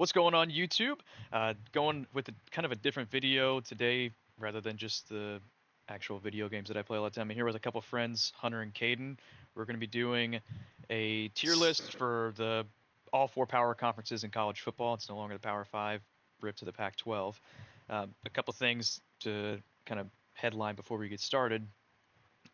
What's going on YouTube? Going with kind of a different video today rather than just the actual video games that I play all the time. I'm here with a couple friends, Hunter and Caden. We're going to be doing a tier list for the all four power conferences in college football. It's no longer the Power Five, rip to the Pac-12. A couple things to kind of headline before we get started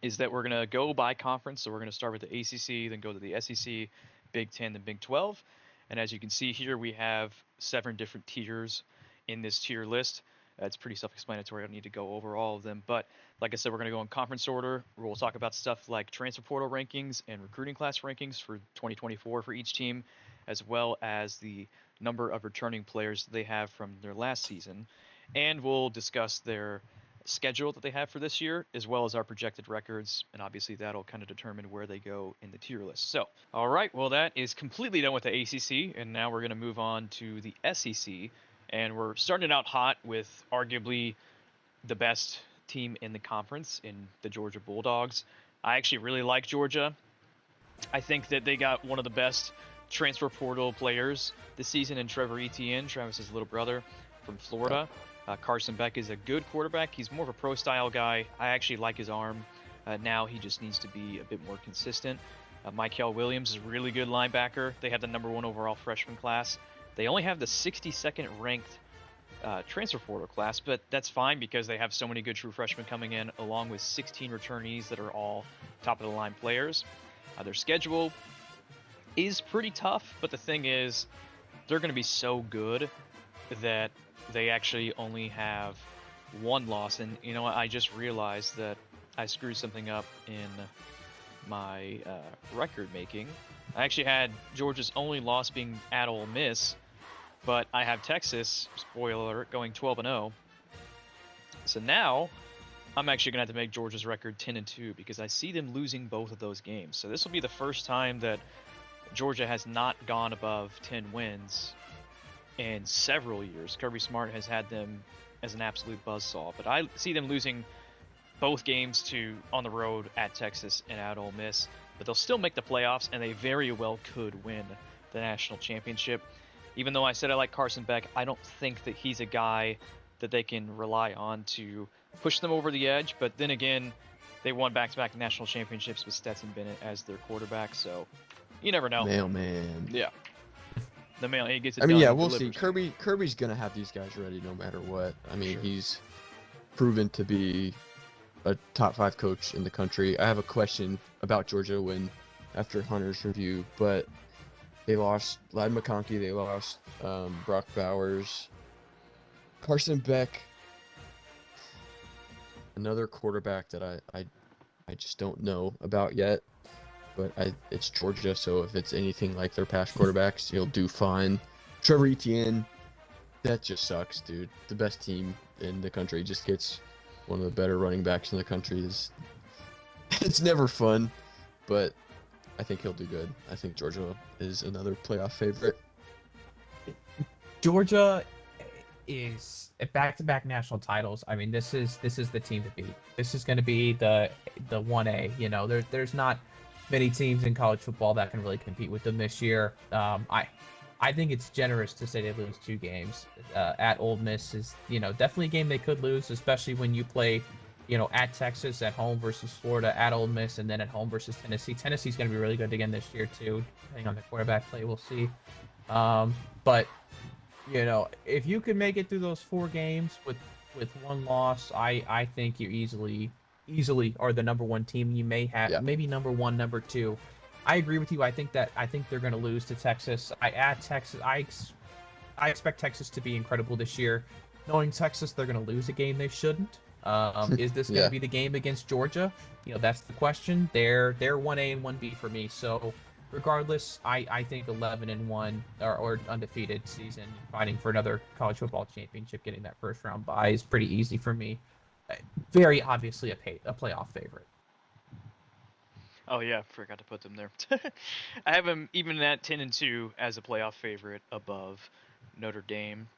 is that we're going to go by conference. So we're going to start with the ACC, then go to the SEC, Big Ten, then Big 12. And as you can see here, we have 7 different tiers in this tier list. It's pretty self-explanatory. I don't need to go over all of them. But like I said, we're going to go in conference order. We'll talk about stuff like transfer portal rankings and recruiting class rankings for 2024 for each team, as well as the number of returning players they have from their last season. And we'll discuss their schedule that they have for this year, as well as our projected records, and obviously that'll kind of determine where they go in the tier list. So, all right, well, that is completely done with the ACC, and now we're going to move on to the SEC, and we're starting it out hot with arguably the best team in the conference in the Georgia Bulldogs. I actually really like Georgia. I think that they got one of the best transfer portal players this season in Trevor Etienne, Travis's little brother from Florida. Carson Beck is a good quarterback. He's more of a pro-style guy. I actually like his arm. Now he just needs to be a bit more consistent. Michael Williams is a really good linebacker. They have the number 1 overall freshman class. They only have the 62nd ranked transfer portal class, but that's fine because they have so many good true freshmen coming in, along with 16 returnees that are all top-of-the-line players. Their schedule is pretty tough, but the thing is, they're going to be so good that they actually only have 1 loss. And you know what, I just realized that I screwed something up in my record making. I actually had Georgia's only loss being at Ole Miss, but I have Texas, spoiler alert, going 12-0. So now I'm actually gonna have to make Georgia's record 10-2 because I see them losing both of those games. So this will be the first time that Georgia has not gone above 10 wins in several years. Kirby Smart has had them as an absolute buzzsaw, but I see them losing both games on the road at Texas and at Ole Miss, but they'll still make the playoffs, and they very well could win the national championship. Even though I said I like Carson Beck, I don't think that he's a guy that they can rely on to push them over the edge, but then again, they won back-to-back national championships with Stetson Bennett as their quarterback, so you never know. Mailman. Yeah. The mail, he gets it I mean, done, yeah, he we'll delivers. see. Kirby's gonna have these guys ready no matter what. I mean, Sure. he's proven to be a top 5 coach in the country. I have a question about Georgia after Hunter's review, but they lost Ladd McConkey, they lost Brock Bowers, Carson Beck, another quarterback that I just don't know about yet. But it's Georgia, so if it's anything like their past quarterbacks, you'll do fine. Trevor Etienne, that just sucks, dude. The best team in the country just gets one of the better running backs in the country. It's never fun, but I think he'll do good. I think Georgia is another playoff favorite. Georgia is back-to-back national titles. I mean, this is the team to beat. This is going to be the 1A. You know, there's not many teams in college football that can really compete with them this year. I think it's generous to say they lose 2 games. At Ole Miss is, definitely a game they could lose, especially when you play, at Texas, at home versus Florida, at Ole Miss, and then at home versus Tennessee. Tennessee's going to be really good again this year too, depending on the quarterback play. We'll see. But if you can make it through those 4 games with 1 loss, I think you easily are the number 1 team. You may have maybe number 1, number 2. I agree with you. I think they're going to lose to Texas. I expect Texas to be incredible this year. Knowing Texas, they're going to lose a game they shouldn't. Is this going to be the game against Georgia? That's the question. They're 1A and 1B for me. So regardless, I think 11-1 or undefeated season, fighting for another college football championship, getting that first round bye is pretty easy for me. Very obviously a playoff favorite. Oh yeah, forgot to put them there. I have them even at 10-2 as a playoff favorite above Notre Dame.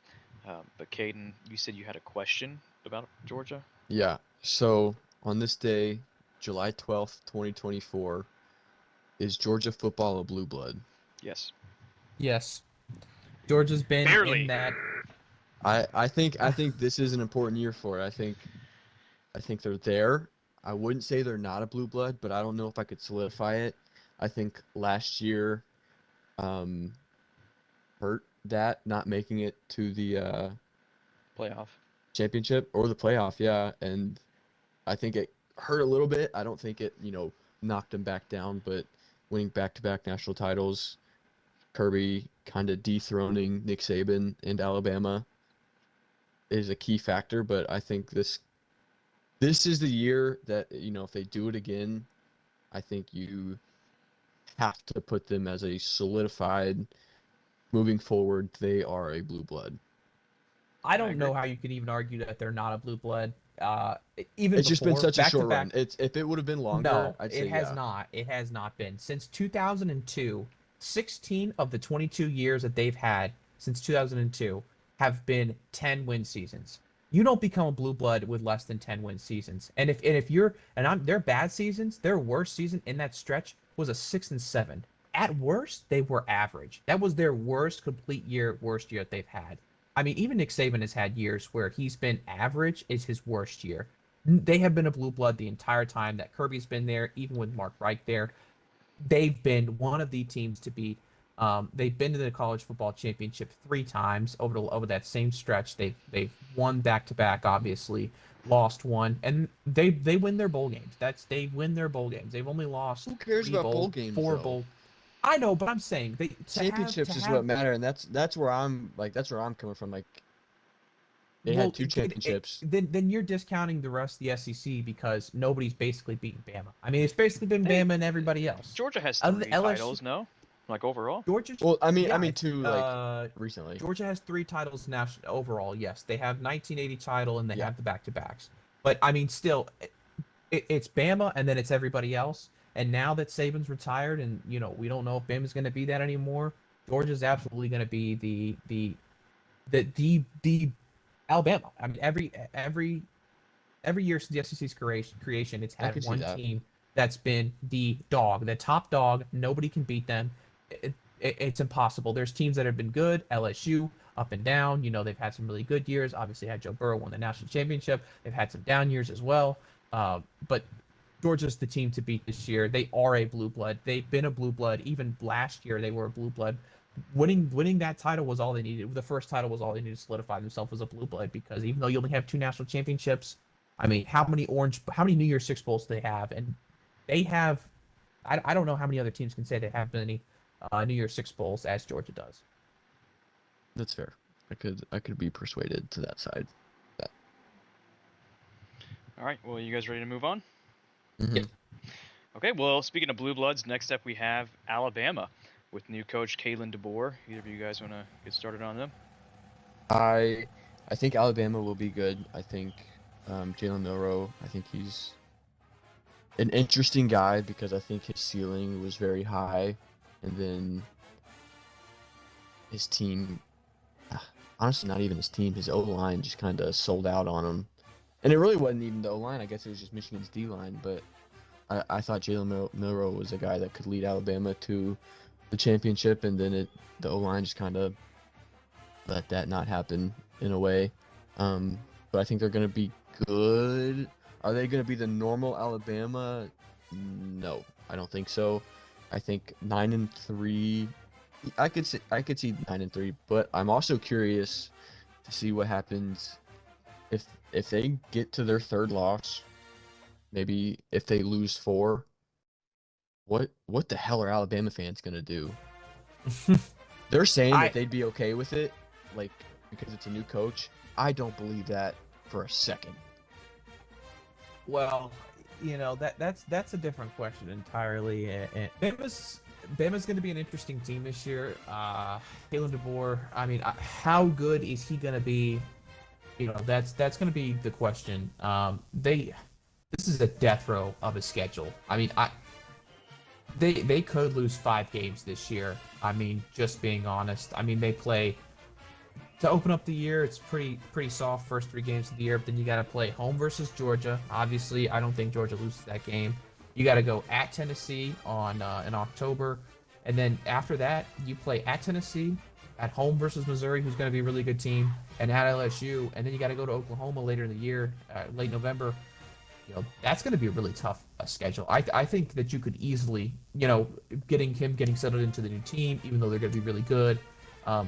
But Caden, you said you had a question about Georgia? Yeah. So on this day, July 12th, 2024, is Georgia football a blue blood? Yes. Yes. Georgia's been Barely. in that. I think this is an important year for it. I think they're there. I wouldn't say they're not a blue blood, but I don't know if I could solidify it. I think last year hurt that not making it to the Playoff. championship or the playoff, yeah, and I think it hurt a little bit. I don't think it, knocked them back down, but winning back-to-back national titles, Kirby kind of dethroning Nick Saban and Alabama is a key factor, but I think this is the year that, if they do it again, I think you have to put them as a solidified moving forward. They are a blue blood. I I don't agree. know how you could even argue that they're not a blue blood. Even It's just been before such a back to short back. run. If it would have been longer, No, I'd it say has yeah. not. It has not been. Since 2002, 16 of the 22 years that they've had since 2002 have been 10-win seasons. You don't become a blue blood with less than 10-win seasons. And if you're their bad seasons, their worst season in that stretch was a 6-7. At worst, they were average. That was their worst complete year, worst year that they've had. I mean, even Nick Saban has had years where he's been average is his worst year. They have been a blue blood the entire time that Kirby's been there, even with Mark Reich there. They've been one of the teams to beat. They've been to the college football championship 3 times over that same stretch. They've won back to back, obviously, lost one, and they win their bowl games. They win their bowl games. They've only lost Who cares about bowl games, four though? bowl. I know, but I'm saying they to Championships is have what matter, and that's where I'm coming from. Like, they well, had 2 championships. then you're discounting the rest of the SEC because nobody's basically beaten Bama. I mean, it's basically been Hey, Bama and everybody else. Georgia has Other than 3 LSU, titles, no? Like overall? Georgia, Well, I yeah, mean, 2 like uh, recently. Georgia has 3 titles national overall. Yes, they have 1980 title and they Yeah. have the back-to-backs. But I mean, still, it's Bama and then it's everybody else. And now that Saban's retired, and we don't know if Bama's going to be that anymore. Georgia's absolutely going to be the Alabama. I mean, every year since the SEC's creation, it's I had could see one that. team that's been the dog, the top dog. Nobody can beat them. It's impossible. There's teams that have been good. LSU up and down. They've had some really good years. Obviously, had Joe Burrow won the national championship. They've had some down years as well. But Georgia's the team to beat this year. They are a blue blood. They've been a blue blood. Even last year, they were a blue blood. Winning that title was all they needed. The first title was all they needed to solidify themselves as a blue blood, because even though you only have 2 national championships, I mean, how many New Year's Six bowls do they have? And they have, I don't know how many other teams can say they have many New Year's Six bowls as Georgia does. That's fair. I could be persuaded to that side. All right. Well, you guys ready to move on? Mhm. Yep. Okay. Well, speaking of blue bloods, next up we have Alabama with new coach Kalen DeBoer. Either of you guys want to get started on them? I think Alabama will be good. I think Jalen Milroe, I think he's an interesting guy because I think his ceiling was very high, and then his team, honestly, not even his team, his O-line just kind of sold out on him. And it really wasn't even the O-line. I guess it was just Michigan's D-line, but I thought Jalen Milroe was a guy that could lead Alabama to the championship, and then the O-line just kind of let that not happen in a way. But I think they're going to be good. Are they going to be the normal Alabama? No, I don't think so. I think 9-3. I could see 9-3, but I'm also curious to see what happens if they get to their 3rd loss. Maybe if they lose 4. What the hell are Alabama fans going to do? They're saying that they'd be okay with it, like, because it's a new coach. I don't believe that for a second. Well, that's a different question entirely. And Bama's going to be an interesting team this year. Kalen DeBoer, I mean, how good is he going to be? That's going to be the question. This is a death row of a schedule. I mean, they could lose 5 games this year. I mean, just being honest. I mean, they play to open up the year. It's pretty soft first 3 games of the year, but then you got to play home versus Georgia. Obviously, I don't think Georgia loses that game. You got to go at Tennessee in October, and then after that, you play at Tennessee, at home versus Missouri, who's going to be a really good team, and at LSU, and then you got to go to Oklahoma later in the year, late November. That's going to be a really tough schedule. I think that you could easily, getting settled into the new team, even though they're going to be really good.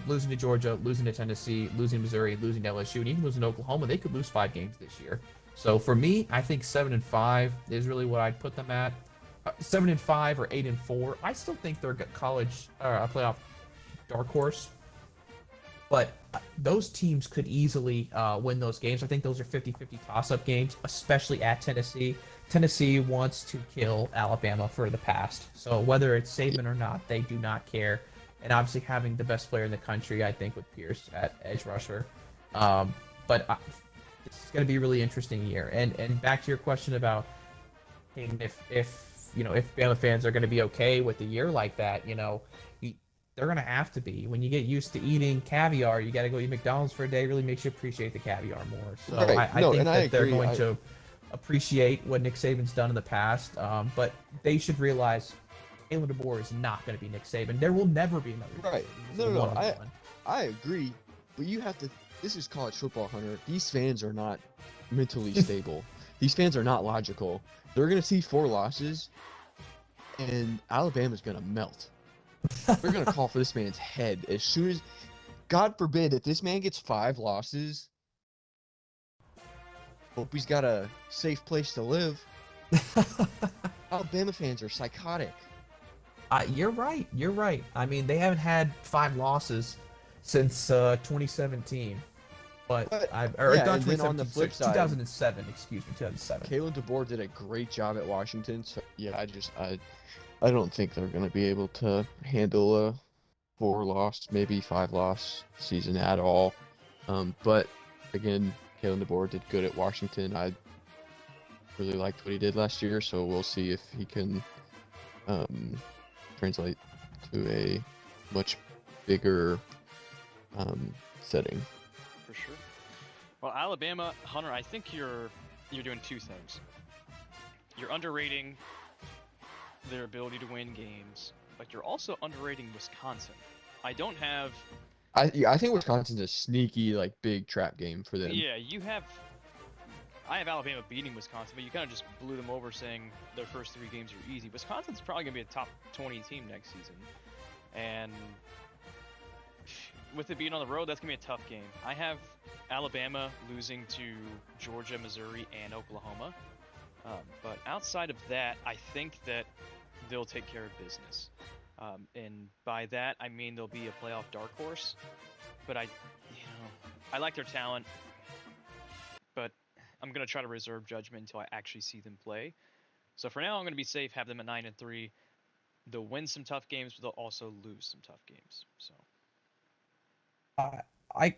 Losing to Georgia, losing to Tennessee, losing to Missouri, losing to LSU, and even losing to Oklahoma, they could lose 5 games this year. So for me, I think 7-5 is really what I'd put them at. 7-5 or 8-4. I still think they're a college playoff dark horse, but those teams could easily win those games. I think those are 50-50 toss-up games, especially at Tennessee. Tennessee wants to kill Alabama for the past. So whether it's Saban or not, they do not care. And obviously having the best player in the country, I think, with Pierce at edge rusher. But it's going to be a really interesting year. And back to your question about if Bama fans are going to be okay with a year like that, they're going to have to be. When you get used to eating caviar, you got to go eat McDonald's for a day. Really makes you appreciate the caviar more. So Right. I think that they're agree. going to appreciate what Nick Saban's done in the past. But they should realize Kalen DeBoer is not going to be Nick Saban. There will never be another. Right. No. I agree. But you have to. This is college football, Hunter. These fans are not mentally stable. These fans are not logical. They're going to see 4 losses, and Alabama's going to melt. They're going to call for this man's head as soon as, God forbid, if this man gets 5 losses, hope he's got a safe place to live. Alabama fans are psychotic. You're right. You're right. I mean, they haven't had 5 losses since 2017. Not and 2017, then on the flip side, 2007. Excuse me, 2007. Kalen DeBoer did a great job at Washington. So yeah, I don't think they're going to be able to handle a 4-loss, maybe 5-loss season at all. But again, Kalen DeBoer did good at Washington. I really liked what he did last year, so we'll see if he can translate to a much bigger setting. For sure. Well, Alabama, Hunter, I think you're doing 2 things. You're underrating their ability to win games, but you're also underrating Wisconsin. I think Wisconsin's a sneaky, big trap game for them. Yeah, I have Alabama beating Wisconsin, but you kind of just blew them over saying their first 3 games are easy. Wisconsin's probably going to be a top 20 team next season. And with it being on the road, that's going to be a tough game. I have Alabama losing to Georgia, Missouri, and Oklahoma. But outside of that, I think that they'll take care of business. And by that, I mean they'll be a playoff dark horse. But I like their talent. But I'm going to try to reserve judgment until I actually see them play. So for now, I'm going to be safe, have them at 9-3. They'll win some tough games, but they'll also lose some tough games. So I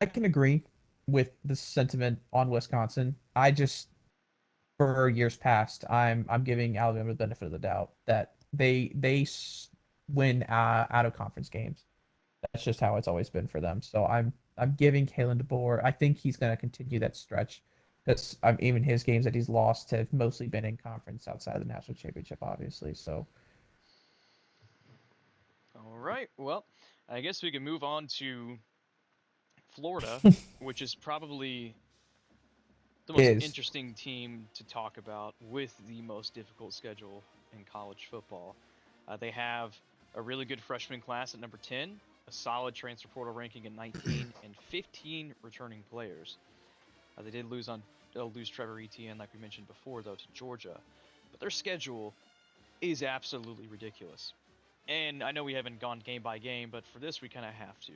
can agree with the sentiment on Wisconsin. I just, for years past, I'm giving Alabama the benefit of the doubt that they win out of conference games. That's just how it's always been for them. So I'm giving Kalen DeBoer. I think he's going to continue that stretch. That's even his games that he's lost have mostly been in conference outside of the national championship, obviously. So. All right. Well, I guess we can move on to Florida, which is probably the most interesting team to talk about with the most difficult schedule in college football. They have a really good freshman class at number 10, a solid transfer portal ranking at 19, and 15 returning players. They did lose Trevor Etienne, like we mentioned before, though, to Georgia. But their schedule is absolutely ridiculous. And I know we haven't gone game by game, but for this we kind of have to.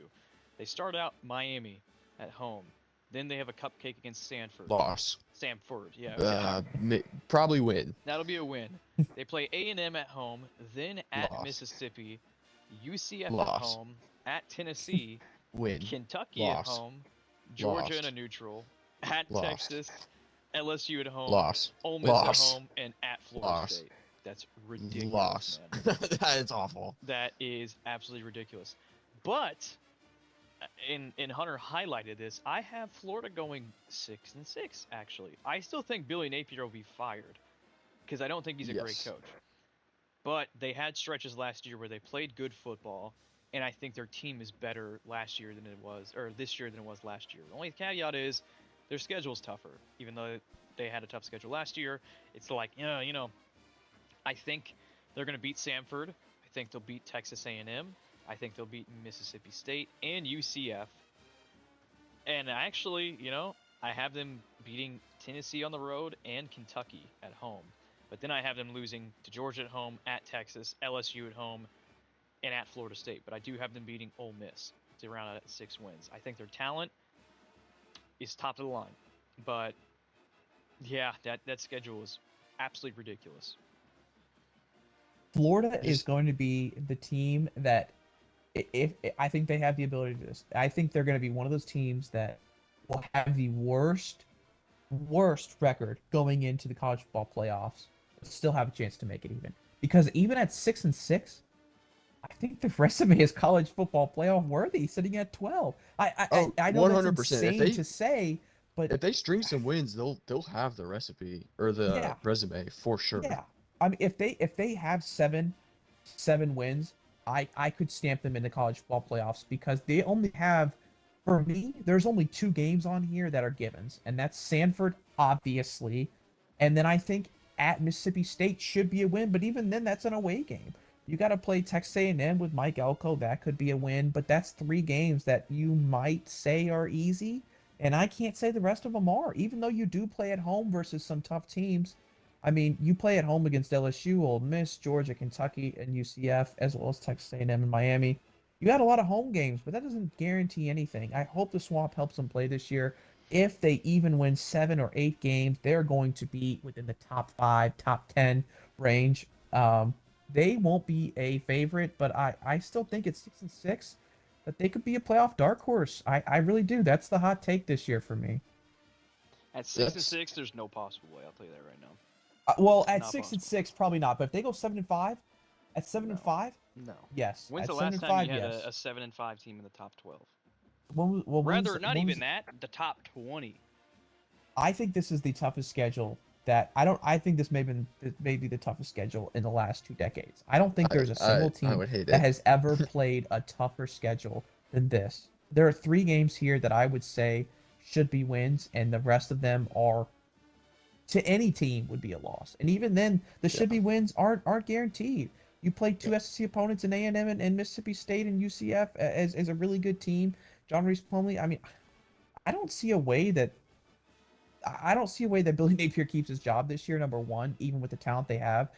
They start out Miami at home. Then they have a cupcake against Stanford. Loss. Stanford, yeah. Okay. Probably win. That'll be a win. They play A&M at home, then at Mississippi, UCF Loss. at home, at Tennessee, Win. Kentucky Loss. at home, Georgia Lost. in a neutral, at Lost. Texas, LSU at home, Loss. Ole Miss Loss. at home, and at Florida Loss. State. That's ridiculous, Loss. man. That is awful. That is absolutely ridiculous. But, and Hunter highlighted this, I have Florida going 6-6, actually. I still think Billy Napier will be fired, because I don't think he's a great coach. But they had stretches last year where they played good football, and I think their team is better last year than it was, or this year than it was last year. The only caveat is their schedule's tougher. Even though they had a tough schedule last year, it's like, I think they're going to beat Samford. I think they'll beat Texas A&M. I think they'll beat Mississippi State and UCF. And actually, I have them beating Tennessee on the road and Kentucky at home. But then I have them losing to Georgia at home, at Texas, LSU at home, and at Florida State. But I do have them beating Ole Miss to round out at 6 wins. I think their talent is top of the line. But yeah, that schedule is absolutely ridiculous. Florida is going to be the team that, if I think they have the ability to do this. I think they're going to be one of those teams that will have the worst record going into the college football playoffs, but still have a chance to make it even. Because even at 6-6, I think the resume is college football playoff worthy, sitting at 12. I know that's 100%. insane to say, but If they string some wins, they'll have the recipe or the yeah, resume for sure. yeah. I mean, if they have seven wins, I could stamp them in the college football playoffs, because they only have, for me, there's only 2 games on here that are givens, and that's Sanford, obviously, and then I think at Mississippi State should be a win, but even then, that's an away game. You got to play Texas A&M with Mike Elko, that could be a win, but that's 3 games that you might say are easy, and I can't say the rest of them are, even though you do play at home versus some tough teams. I mean, you play at home against LSU, Ole Miss, Georgia, Kentucky, and UCF, as well as Texas A&M and Miami. You got a lot of home games, but that doesn't guarantee anything. I hope the swamp helps them play this year. If they even win 7 or 8 games, they're going to be within the top 5, top 10 range. They won't be a favorite, but I still think it's 6-6, that they could be a playoff dark horse. I really do. That's the hot take this year for me. At 6-6, there's no possible way. I'll tell you that right now. Well, at Not 6-6, probably not. But if they go 7-5, at 7-5, No. yes. When's At the last 7-5, time you had yes. a 7-5 team in the top 12? When's, Rather, not even that, the top 20. I think this is the toughest schedule that I think this may be the toughest schedule in the last 2 decades. I don't think there's a single I team would hate that it. has ever played a tougher schedule than this. There are 3 games here that I would say should be wins, and the rest of them are, to any team, would be a loss. And even then, the should be wins aren't guaranteed. You play 2 SEC opponents in A&M and Mississippi State and UCF as a really good team. John Reese Plumlee. I mean, I don't see a way that Billy Napier keeps his job this year. Number one, even with the talent they have,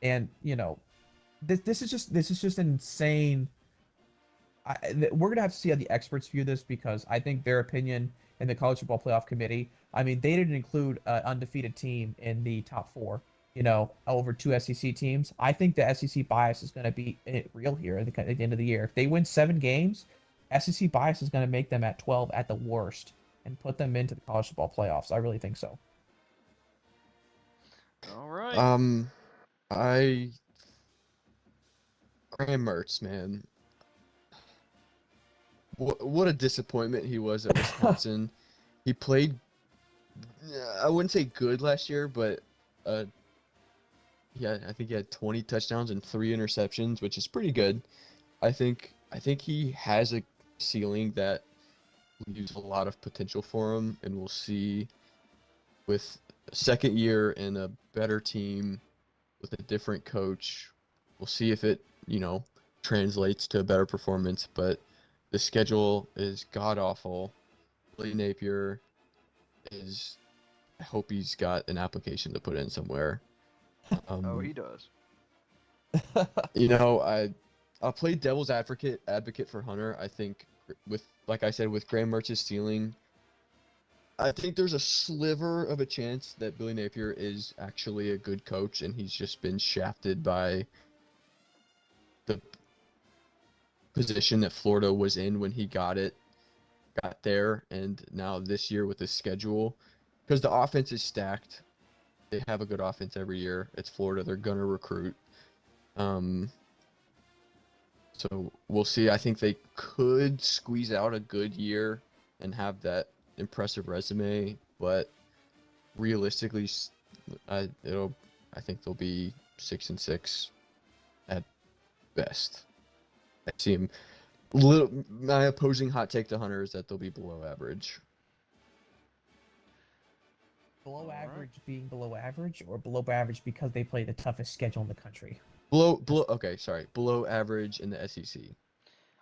and this is just an insane. We're gonna have to see how the experts view this, because I think their opinion in the College Football Playoff Committee. I mean, they didn't include an undefeated team in the top 4. Over 2 SEC teams. I think the SEC bias is going to be real here at the end of the year. If they win 7 games, SEC bias is going to make them at 12 at the worst and put them into the college football playoffs. I really think so. All right. Graham Mertz, man. What a disappointment he was at Wisconsin. He played, I wouldn't say good last year, but yeah, I think he had 20 touchdowns and 3 interceptions, which is pretty good. I think he has a ceiling that leaves a lot of potential for him, and we'll see with a second year and a better team with a different coach. We'll see if it, translates to a better performance, but the schedule is god awful. Billy Napier I hope he's got an application to put in somewhere. He does. I'll play devil's advocate for Hunter. I think like I said, with Graham Mertz's ceiling, I think there's a sliver of a chance that Billy Napier is actually a good coach, and he's just been shafted by the position that Florida was in when he got there, and now this year with the schedule, because the offense is stacked. They have a good offense every year. It's Florida. They're gonna recruit. So we'll see. I think they could squeeze out a good year and have that impressive resume, but realistically, I think they'll be 6-6 at best. I see him. My opposing hot take to Hunter is that they'll be below average. Below All right. average being below average, or below average because they play the toughest schedule in the country? Below. Okay, sorry. Below average in the SEC.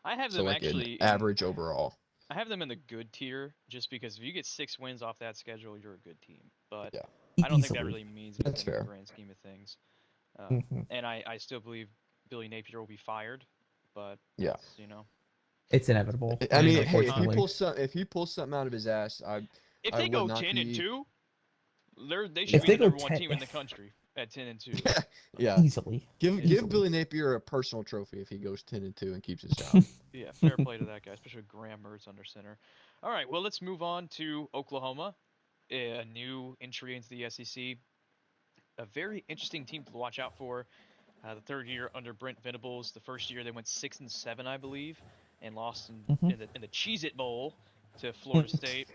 I have So them like an actually in. average overall. I have them in the good tier, just because if you get 6 wins off that schedule, you're a good team. But Yeah, I don't think that Easily. really means that's anything in the fair. grand scheme of things. Hmm. And I still believe Billy Napier will be fired, but Yeah. that's, It's inevitable. I I mean, mean, every hey, if he time. unfortunately. pulls something out of his ass, If I they would go not 10 and be. 2, they should If be they the go number one 10, team in the country at 10 and 2. Yeah. easily, Give easily. Billy Napier a personal trophy if he goes 10-2 and keeps his job. Yeah, fair play to that guy, especially with Graham Mertz under center. All right, well, let's move on to Oklahoma, a new entry into the SEC. A very interesting team to watch out for. The third year under Brent Venables. The first year they went 6-7, I believe, and lost Hmm. in the Cheez-It Bowl to Florida State.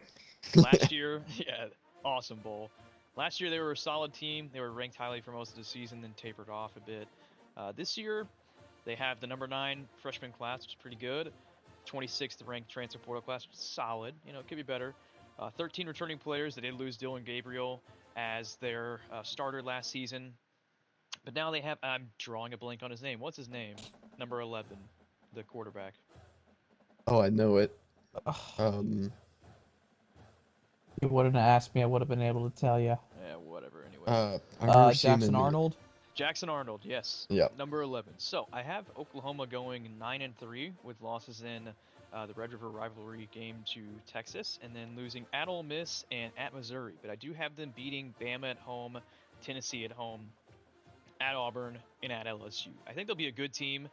Last year, yeah, awesome bowl. Last year they were a solid team. They were ranked highly for most of the season, then tapered off a bit. This year they have the number 9 freshman class, which is pretty good. 26th ranked transfer portal class, which is solid. It could be better. 13 returning players. They did lose Dylan Gabriel as their starter last season. But now they have. I'm drawing a blank on his name. What's his name? Number 11, the quarterback. Oh, I know it. You wouldn't have asked me, I would have been able to tell you. Yeah, whatever. Anyway, I remember seeing Jackson him. Arnold. Jackson Arnold. Yes. Yeah. Number 11. So I have Oklahoma going 9-3 with losses in the Red River rivalry game to Texas, and then losing at Ole Miss and at Missouri. But I do have them beating Bama at home, Tennessee at home, at Auburn, and at LSU. I think they'll be a good team.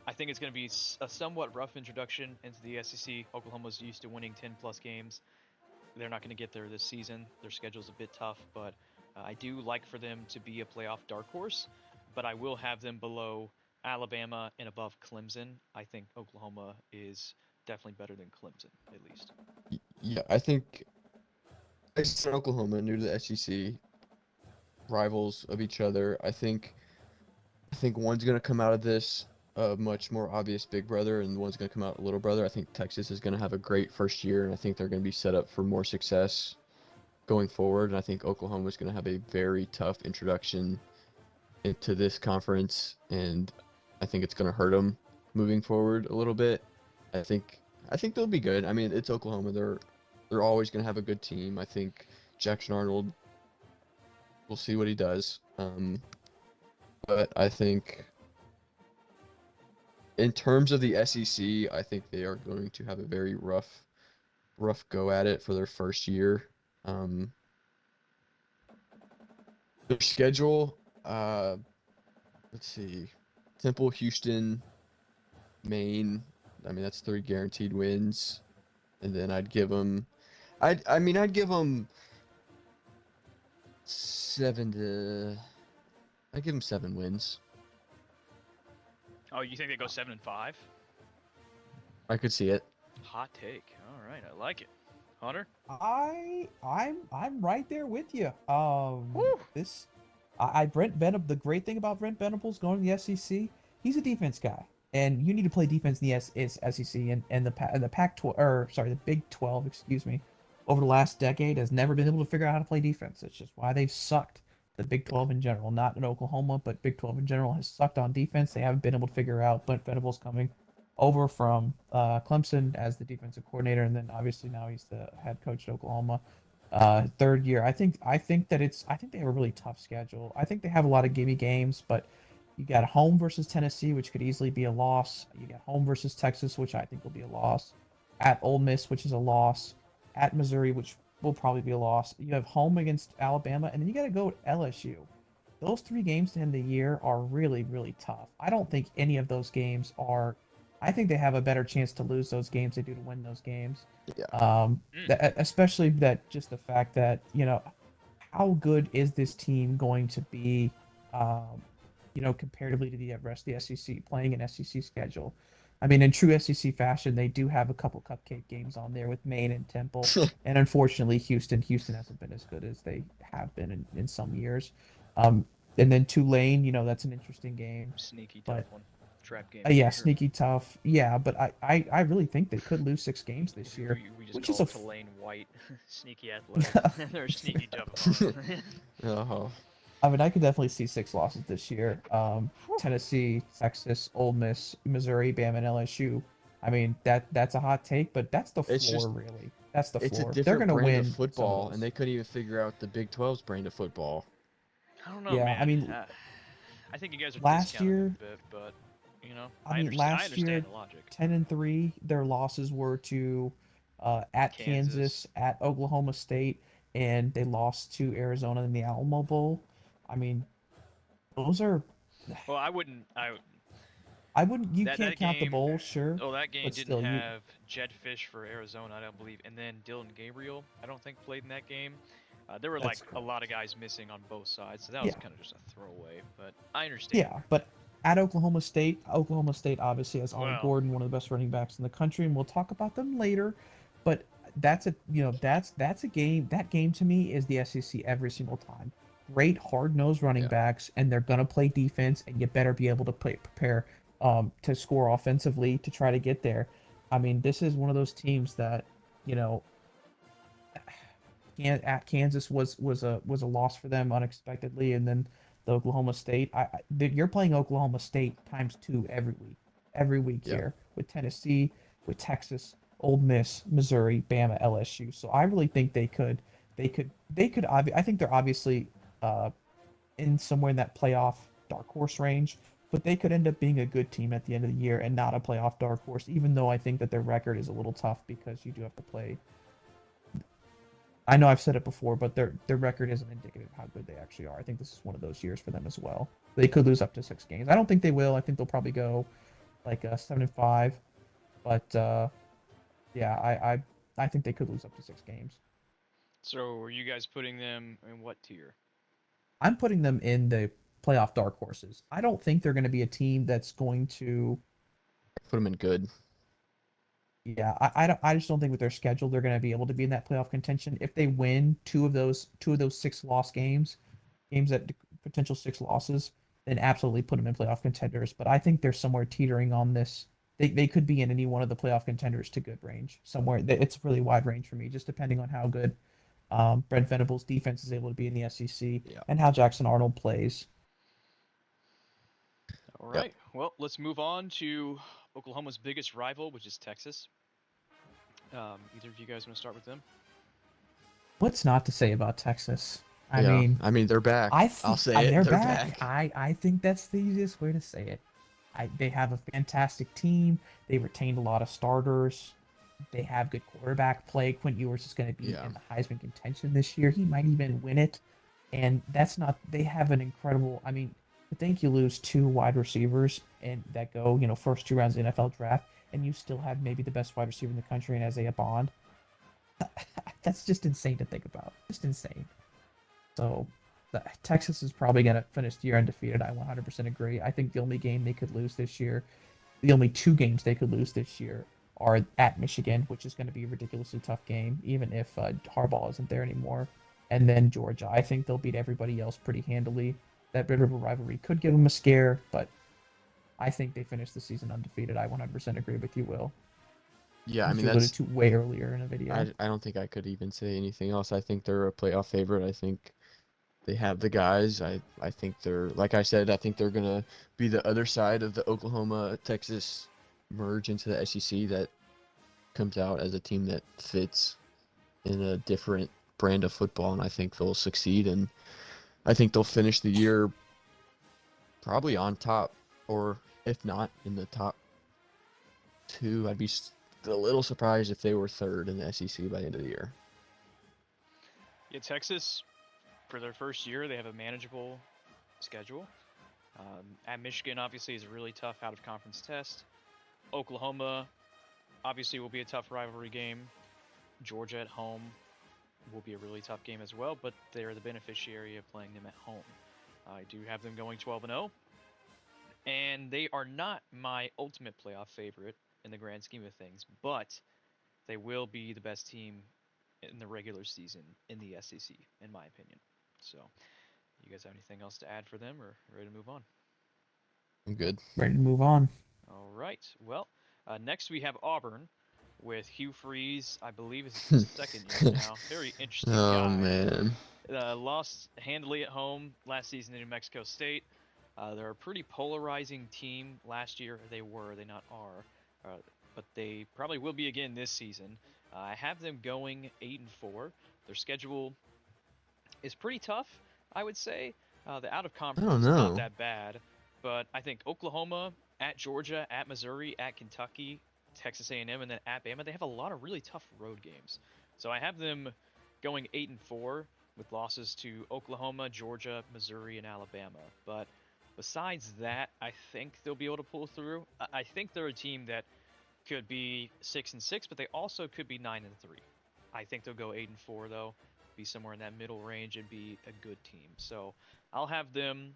I think it's going to be a somewhat rough introduction into the SEC. Oklahoma's used to winning 10-plus games. They're not going to get there this season. Their schedule's a bit tough, but I do like for them to be a playoff dark horse. But I will have them below Alabama and above Clemson. I think Oklahoma is definitely better than Clemson, at least. Yeah, I think Texas and Oklahoma, new to the SEC, rivals of each other. I think one's gonna come out of this a much more obvious big brother, and one's gonna come out a little brother. I think Texas is gonna have a great first year, and I think they're gonna be set up for more success going forward. And I think Oklahoma is gonna have a very tough introduction into this conference, and I think it's gonna hurt them moving forward a little bit. I think they'll be good. I mean, it's Oklahoma. They're always gonna have a good team. I think Jackson Arnold. We'll see what he does. But I think in terms of the SEC, I think they are going to have a very rough go at it for their first year. Their schedule, let's see, Temple, Houston, Maine. I mean, that's 3 guaranteed wins, and then I'd give them 7 to. I'd give them 7 wins. Oh, you think they go 7-5? I could see it. Hot take. All right, I like it. Hunter? I'm right there with you. Woo! Brent Venable. The great thing about Brent Venables going to the SEC, he's a defense guy, and you need to play defense in the SEC and the Pac-12, or sorry, the Big 12, excuse me, over the last decade has never been able to figure out how to play defense. It's just why they've sucked. The Big 12 in general, not in Oklahoma, but Big 12 in general has sucked on defense. They haven't been able to figure out. Brent Venables coming over from Clemson as the defensive coordinator, and then obviously now he's the head coach at Oklahoma. Third year, I think they have a really tough schedule. I think they have a lot of gimme games, but you got home versus Tennessee, which could easily be a loss. You got home versus Texas, which I think will be a loss. At Ole Miss, which is a loss. At Missouri, which will probably be a loss. You have home against Alabama, and then you got to go with LSU. Those 3 games to end the year are really, really tough. I don't think any of those games are. I think they have a better chance to lose those games they do to win those games. Yeah. Especially that just the fact that how good is this team going to be, comparatively to the rest of the SEC playing an SEC schedule. I mean, in true SEC fashion, they do have a couple cupcake games on there with Maine and Temple, and unfortunately, Houston hasn't been as good as they have been in some years. And then Tulane, that's an interesting game. Sneaky But tough one. trap game for Yeah, sure. sneaky tough. Yeah, but I really think they could lose 6 games this year, We just which is a call f- Tulane White, sneaky athletic. They're a sneaky tough opponent. Oh, I mean, I could definitely see 6 losses this year. Whew. Tennessee, Texas, Ole Miss, Missouri, Bama, and LSU. I mean, that's a hot take, but that's the it's floor, just really. That's the it's a floor. They're different gonna brand of win some of football, and those. they couldn't even figure out the Big 12's brand of football. I don't know, Yeah, I man. mean, I think you guys are last discounting them year, a bit, but I mean, I last understand year, the logic. 10-3, their losses were to at Kansas. Kansas, at Oklahoma State, and they lost to Arizona in the Alamo Bowl. I mean, those are. Well, I wouldn't. I I wouldn't. You that can't that count the game. bowl, sure, Oh, that game but didn't still, you. have Jed Fish for Arizona, I don't believe, and then Dylan Gabriel, I don't think played in that game. There were like That's a lot correct. of guys missing on both sides, so that was Yeah, kind of just a throwaway. But I understand. yeah, but at Oklahoma State obviously has Ollie Well, Gordon, one of the best running backs in the country, and we'll talk about them later. But that's a game. That game to me is the SEC every single time. Great hard nosed running Yeah. backs, and they're gonna play defense, and you better be able to prepare to score offensively to try to get there. I mean, this is one of those teams that you know at Kansas was a loss for them unexpectedly, and then the Oklahoma State. You're playing Oklahoma State times 2 every week Yeah. here with Tennessee, with Texas, Ole Miss, Missouri, Bama, LSU. So I really think I think they're obviously uh, in somewhere in that playoff dark horse range, but they could end up being a good team at the end of the year and not a playoff dark horse. Even though I think that their record is a little tough because you do have to play. I know I've said it before, but their record isn't indicative of how good they actually are. I think this is one of those years for them as well. They could lose up to 6 games. I don't think they will. I think they'll probably go like 7-5, but yeah, I think they could lose up to 6 games. so are you guys putting them in what tier? I'm putting them in the playoff dark horses. I don't think they're going to be a team that's going to. Put them in good. Yeah, I just don't think with their schedule they're going to be able to be in that playoff contention. If they win two of those 6 loss games that potential 6 losses, then absolutely put them in playoff contenders. But I think they're somewhere teetering on this. They could be in any one of the playoff contenders to good range somewhere. It's really wide range for me, just depending on how good Brent Venables' defense is able to be in the SEC Yeah. and how Jackson Arnold plays. All Yep. right. Well, let's move on to Oklahoma's biggest rival, which is Texas. Either of you guys want to start with them? What's not to say about Texas? I Yeah. mean, I mean, they're back. I'll say it. they're They're back. back. I think that's the easiest way to say it. They have a fantastic team. They retained a lot of starters. They have good quarterback play. Quint Ewers is going to be Yeah. in the Heisman contention this year. He might even win it. And that's not. They have an incredible. I mean, I think you lose 2 wide receivers and that go, first 2 rounds of the NFL draft, and you still have maybe the best wide receiver in the country in Isaiah Bond. That's just insane to think about. Just insane. So Texas is probably going to finish the year undefeated. I 100% agree. I think the only game they could lose this year, the only 2 games they could lose this year are at Michigan, which is going to be a ridiculously tough game, even if Harbaugh isn't there anymore. And then Georgia. I think they'll beat everybody else pretty handily. That Red River rivalry could give them a scare, but I think they finish the season undefeated. I 100% agree with you, Will. Yeah. I As mean, you alluded that's. to way earlier in a video. I don't think I could even say anything else. I think they're a playoff favorite. I think they have the guys. I think they're, like I said, I think they're gonna be the other side of the Oklahoma Texas merge into the SEC that comes out as a team that fits in a different brand of football, and I think they'll succeed, and I think they'll finish the year probably on top, or if not in the top 2. I'd be a little surprised if they were third in the SEC by the end of the year. Yeah, Texas, for their first year, they have a manageable schedule. At Michigan, obviously, is a really tough out-of-conference test. Oklahoma, obviously, will be a tough rivalry game. Georgia at home will be a really tough game as well, but they're the beneficiary of playing them at home. I do have them going 12-0, and they are not my ultimate playoff favorite in the grand scheme of things, but they will be the best team in the regular season in the SEC, in my opinion. So, you guys have anything else to add for them, or ready to move on? I'm good. Ready to move on. All right. Well, next we have Auburn with Hugh Freeze. I believe is his second year now. Very interesting Oh guy. man. Lost handily at home last season to New Mexico State. They're a pretty polarizing team last year. They were, they not are, but they probably will be again this season. I have them going 8-4. Their schedule is pretty tough, I would say. The out of I don't conference is not know. that bad, but I think Oklahoma, at Georgia, at Missouri, at Kentucky, Texas A&M, and then at Bama, they have a lot of really tough road games. So I have them going 8-4 with losses to Oklahoma, Georgia, Missouri, and Alabama. But besides that, I think they'll be able to pull through. I think they're a team that could be 6-6, but they also could be 9-3. I think they'll go 8-4 though, be somewhere in that middle range and be a good team. So I'll have them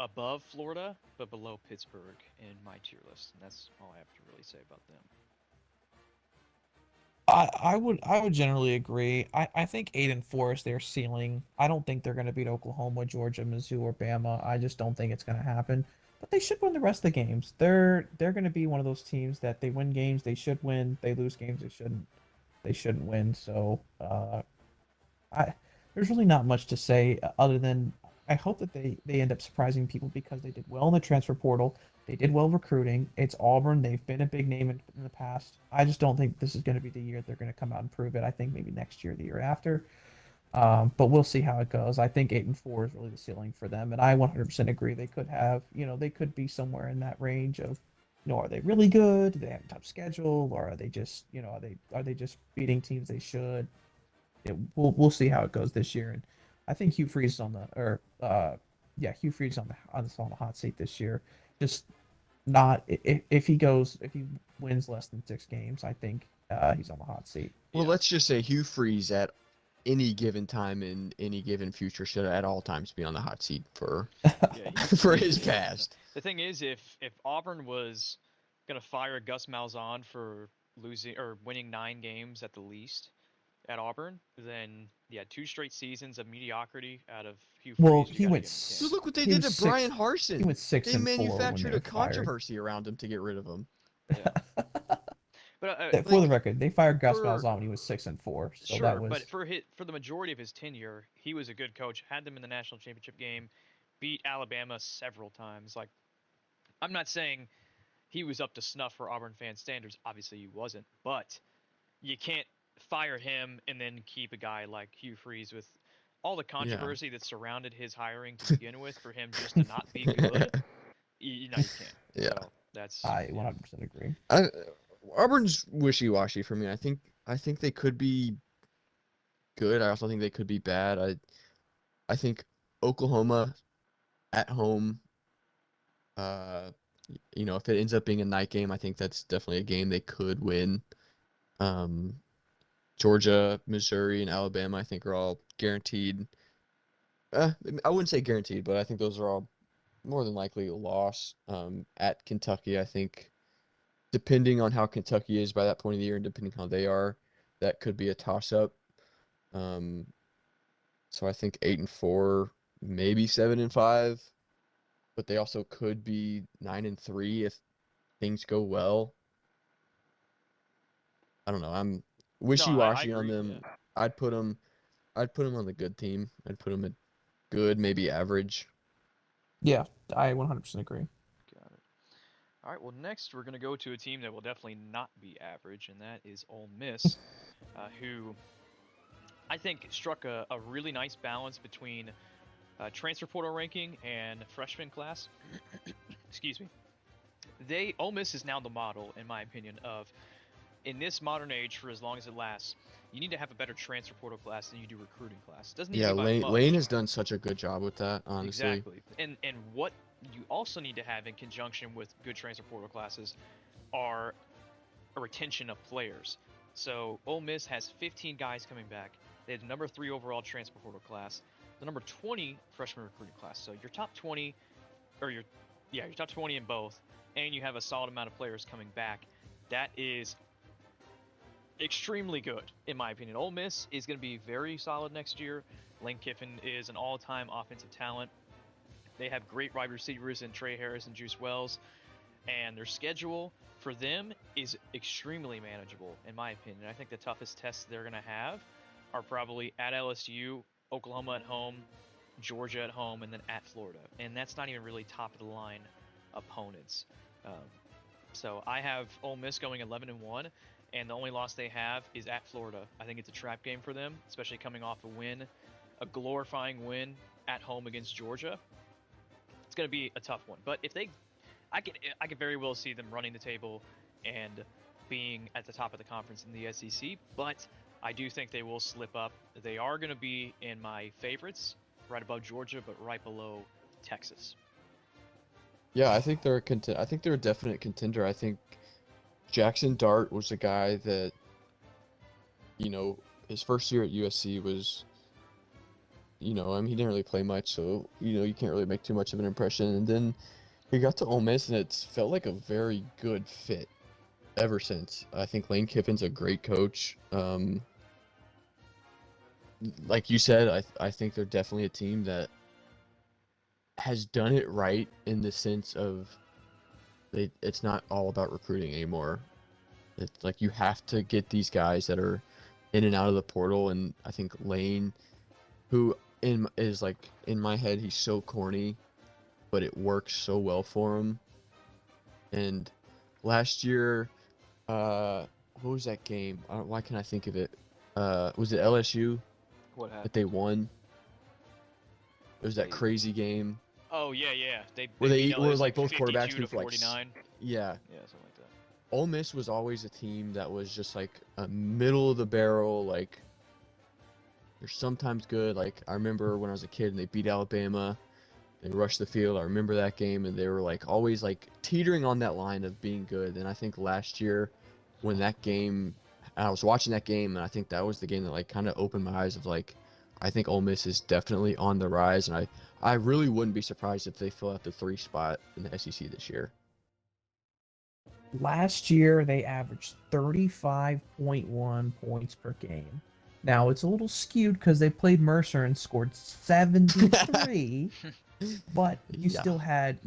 above Florida, but below Pittsburgh in my tier list, and that's all I have to really say about them. I would generally agree. I think 8-4 is their ceiling. I don't think they're going to beat Oklahoma, Georgia, Mizzou, or Bama. I just don't think it's going to happen. But they should win the rest of the games. They're going to be one of those teams that they win games they should win. They lose games they shouldn't win. So I there's really not much to say other than I hope that they end up surprising people because they did well in the transfer portal. They did well recruiting. It's Auburn. They've been a big name in the past. I just don't think this is going to be the year they're going to come out and prove it. I think maybe next year, the year after. But we'll see how it goes. I think 8-4 is really the ceiling for them, and I 100% agree. They could have, they could be somewhere in that range of, are they really good? Do they have a tough schedule, or are they just, are they just beating teams they should? We'll see how it goes this year. And I think Hugh Freeze is on the or Hugh Freeze is on the hot seat this year. Just not if he wins less than 6 games, I think he's on the hot seat. Well, Yeah. let's just say Hugh Freeze at any given time in any given future should at all times be on the hot seat for Yeah, for his past. The thing is, if Auburn was gonna fire Gus Malzahn for losing or winning 9 games at the least at Auburn, then yeah, 2 straight seasons of mediocrity out of Hugh Well, Freeze, you he gotta went give him a Dude, s- king. look what they he did was to six Brian he Harson. went six They and four when they manufactured were a fired. controversy around him to get rid of him. Yeah, but For the Like record, they fired Gus for Malzahn when he was 6-4, so that sure, but was for the majority of his tenure, he was a good coach. Had them in the national championship game, beat Alabama several times. Like, I'm not saying he was up to snuff for Auburn fan standards. Obviously, he wasn't, but you can't fire him and then keep a guy like Hugh Freeze with all the yeah. controversy that surrounded his hiring to begin with for him just to not be good. You can't. Yeah. So that's I yeah. 100% agree. I, Auburn's wishy-washy for me. I think they could be good. I also think they could be bad. I think Oklahoma at home, uh, if it ends up being a night game, I think that's definitely a game they could win. Um, Georgia, Missouri, and Alabama, I think are all guaranteed. I wouldn't say guaranteed, but I think those are all more than likely a loss. At Kentucky, I think depending on how Kentucky is by that point of the year and depending how they are, that could be a toss-up. Um, so I think 8-4, maybe 7-5, but they also could be 9-3 if things go well. I don't know. I'm No, I wishy-washy on agree. them. Yeah, I'd put them. I'd put them on the good team. I'd put them at good, maybe average. Yeah, I 100% agree. got it. All right. Well, next we're gonna go to a team that will definitely not be average, and that is Ole Miss, who I think struck a really nice balance between transfer portal ranking and freshman class. Excuse me. Ole Miss is now the model, in my opinion, of in this modern age for as long as it lasts. You need to have a better transfer portal class than you do recruiting class. Doesn't need to Yeah, be by Lane much. has done such a good job with that, honestly. Exactly. And what you also need to have in conjunction with good transfer portal classes are a retention of players. So Ole Miss has 15 guys coming back. They had the number 3 overall transfer portal class, the number 20 freshman recruiting class. So your top 20, or your top 20 in both, and you have a solid amount of players coming back. That is extremely good, in my opinion. Ole Miss is going to be very solid next year. Lane Kiffin is an all-time offensive talent. They have great wide receivers in Trey Harris and Juice Wells, and their schedule for them is extremely manageable, in my opinion. I think the toughest tests they're going to have are probably at LSU, Oklahoma at home, Georgia at home, and then at Florida. And that's not even really top of the line opponents. Um, so I have Ole Miss going 11-1, and the only loss they have is at Florida. I think it's a trap game for them, especially coming off a glorifying win at home against Georgia. It's going to be a tough one. But if they, I could very well see them running the table and being at the top of the conference in the SEC. But I do think they will slip up. They are going to be in my favorites, right above Georgia, but right below Texas. Yeah, I think they're I think they're a definite contender. I think Jackson Dart was a guy that, his first year at USC was, I mean, he didn't really play much, so, you can't really make too much of an impression. And then he got to Ole Miss, and it's felt like a very good fit ever since. I think Lane Kiffin's a great coach. Like you said, I think they're definitely a team that has done it right in the sense of it's not all about recruiting anymore. It's like you have to get these guys that are in and out of the portal, and I think Lane, who is like in my head, he's so corny, but it works so well for him. And last year, what was that game? Why can't I think of it? Was it LSU What happened? that they won? It was that crazy game. Oh yeah. They Where they beat were LSU like both 52 quarterbacks to threw for like 49. yeah. Yeah, something like that. Ole Miss was always a team that was just like a middle of the barrel. Like they're sometimes good. Like I remember when I was a kid and they beat Alabama, they rushed the field. I remember that game, and they were like always like teetering on that line of being good. And I think last year, when that game, I was watching that game, and I think that was the game that like kind of opened my eyes of like, I think Ole Miss is definitely on the rise, and I really wouldn't be surprised if they fill out the 3 spot in the SEC this year. Last year, they averaged 35.1 points per game. Now, it's a little skewed because they played Mercer and scored 73, but you Yeah. still had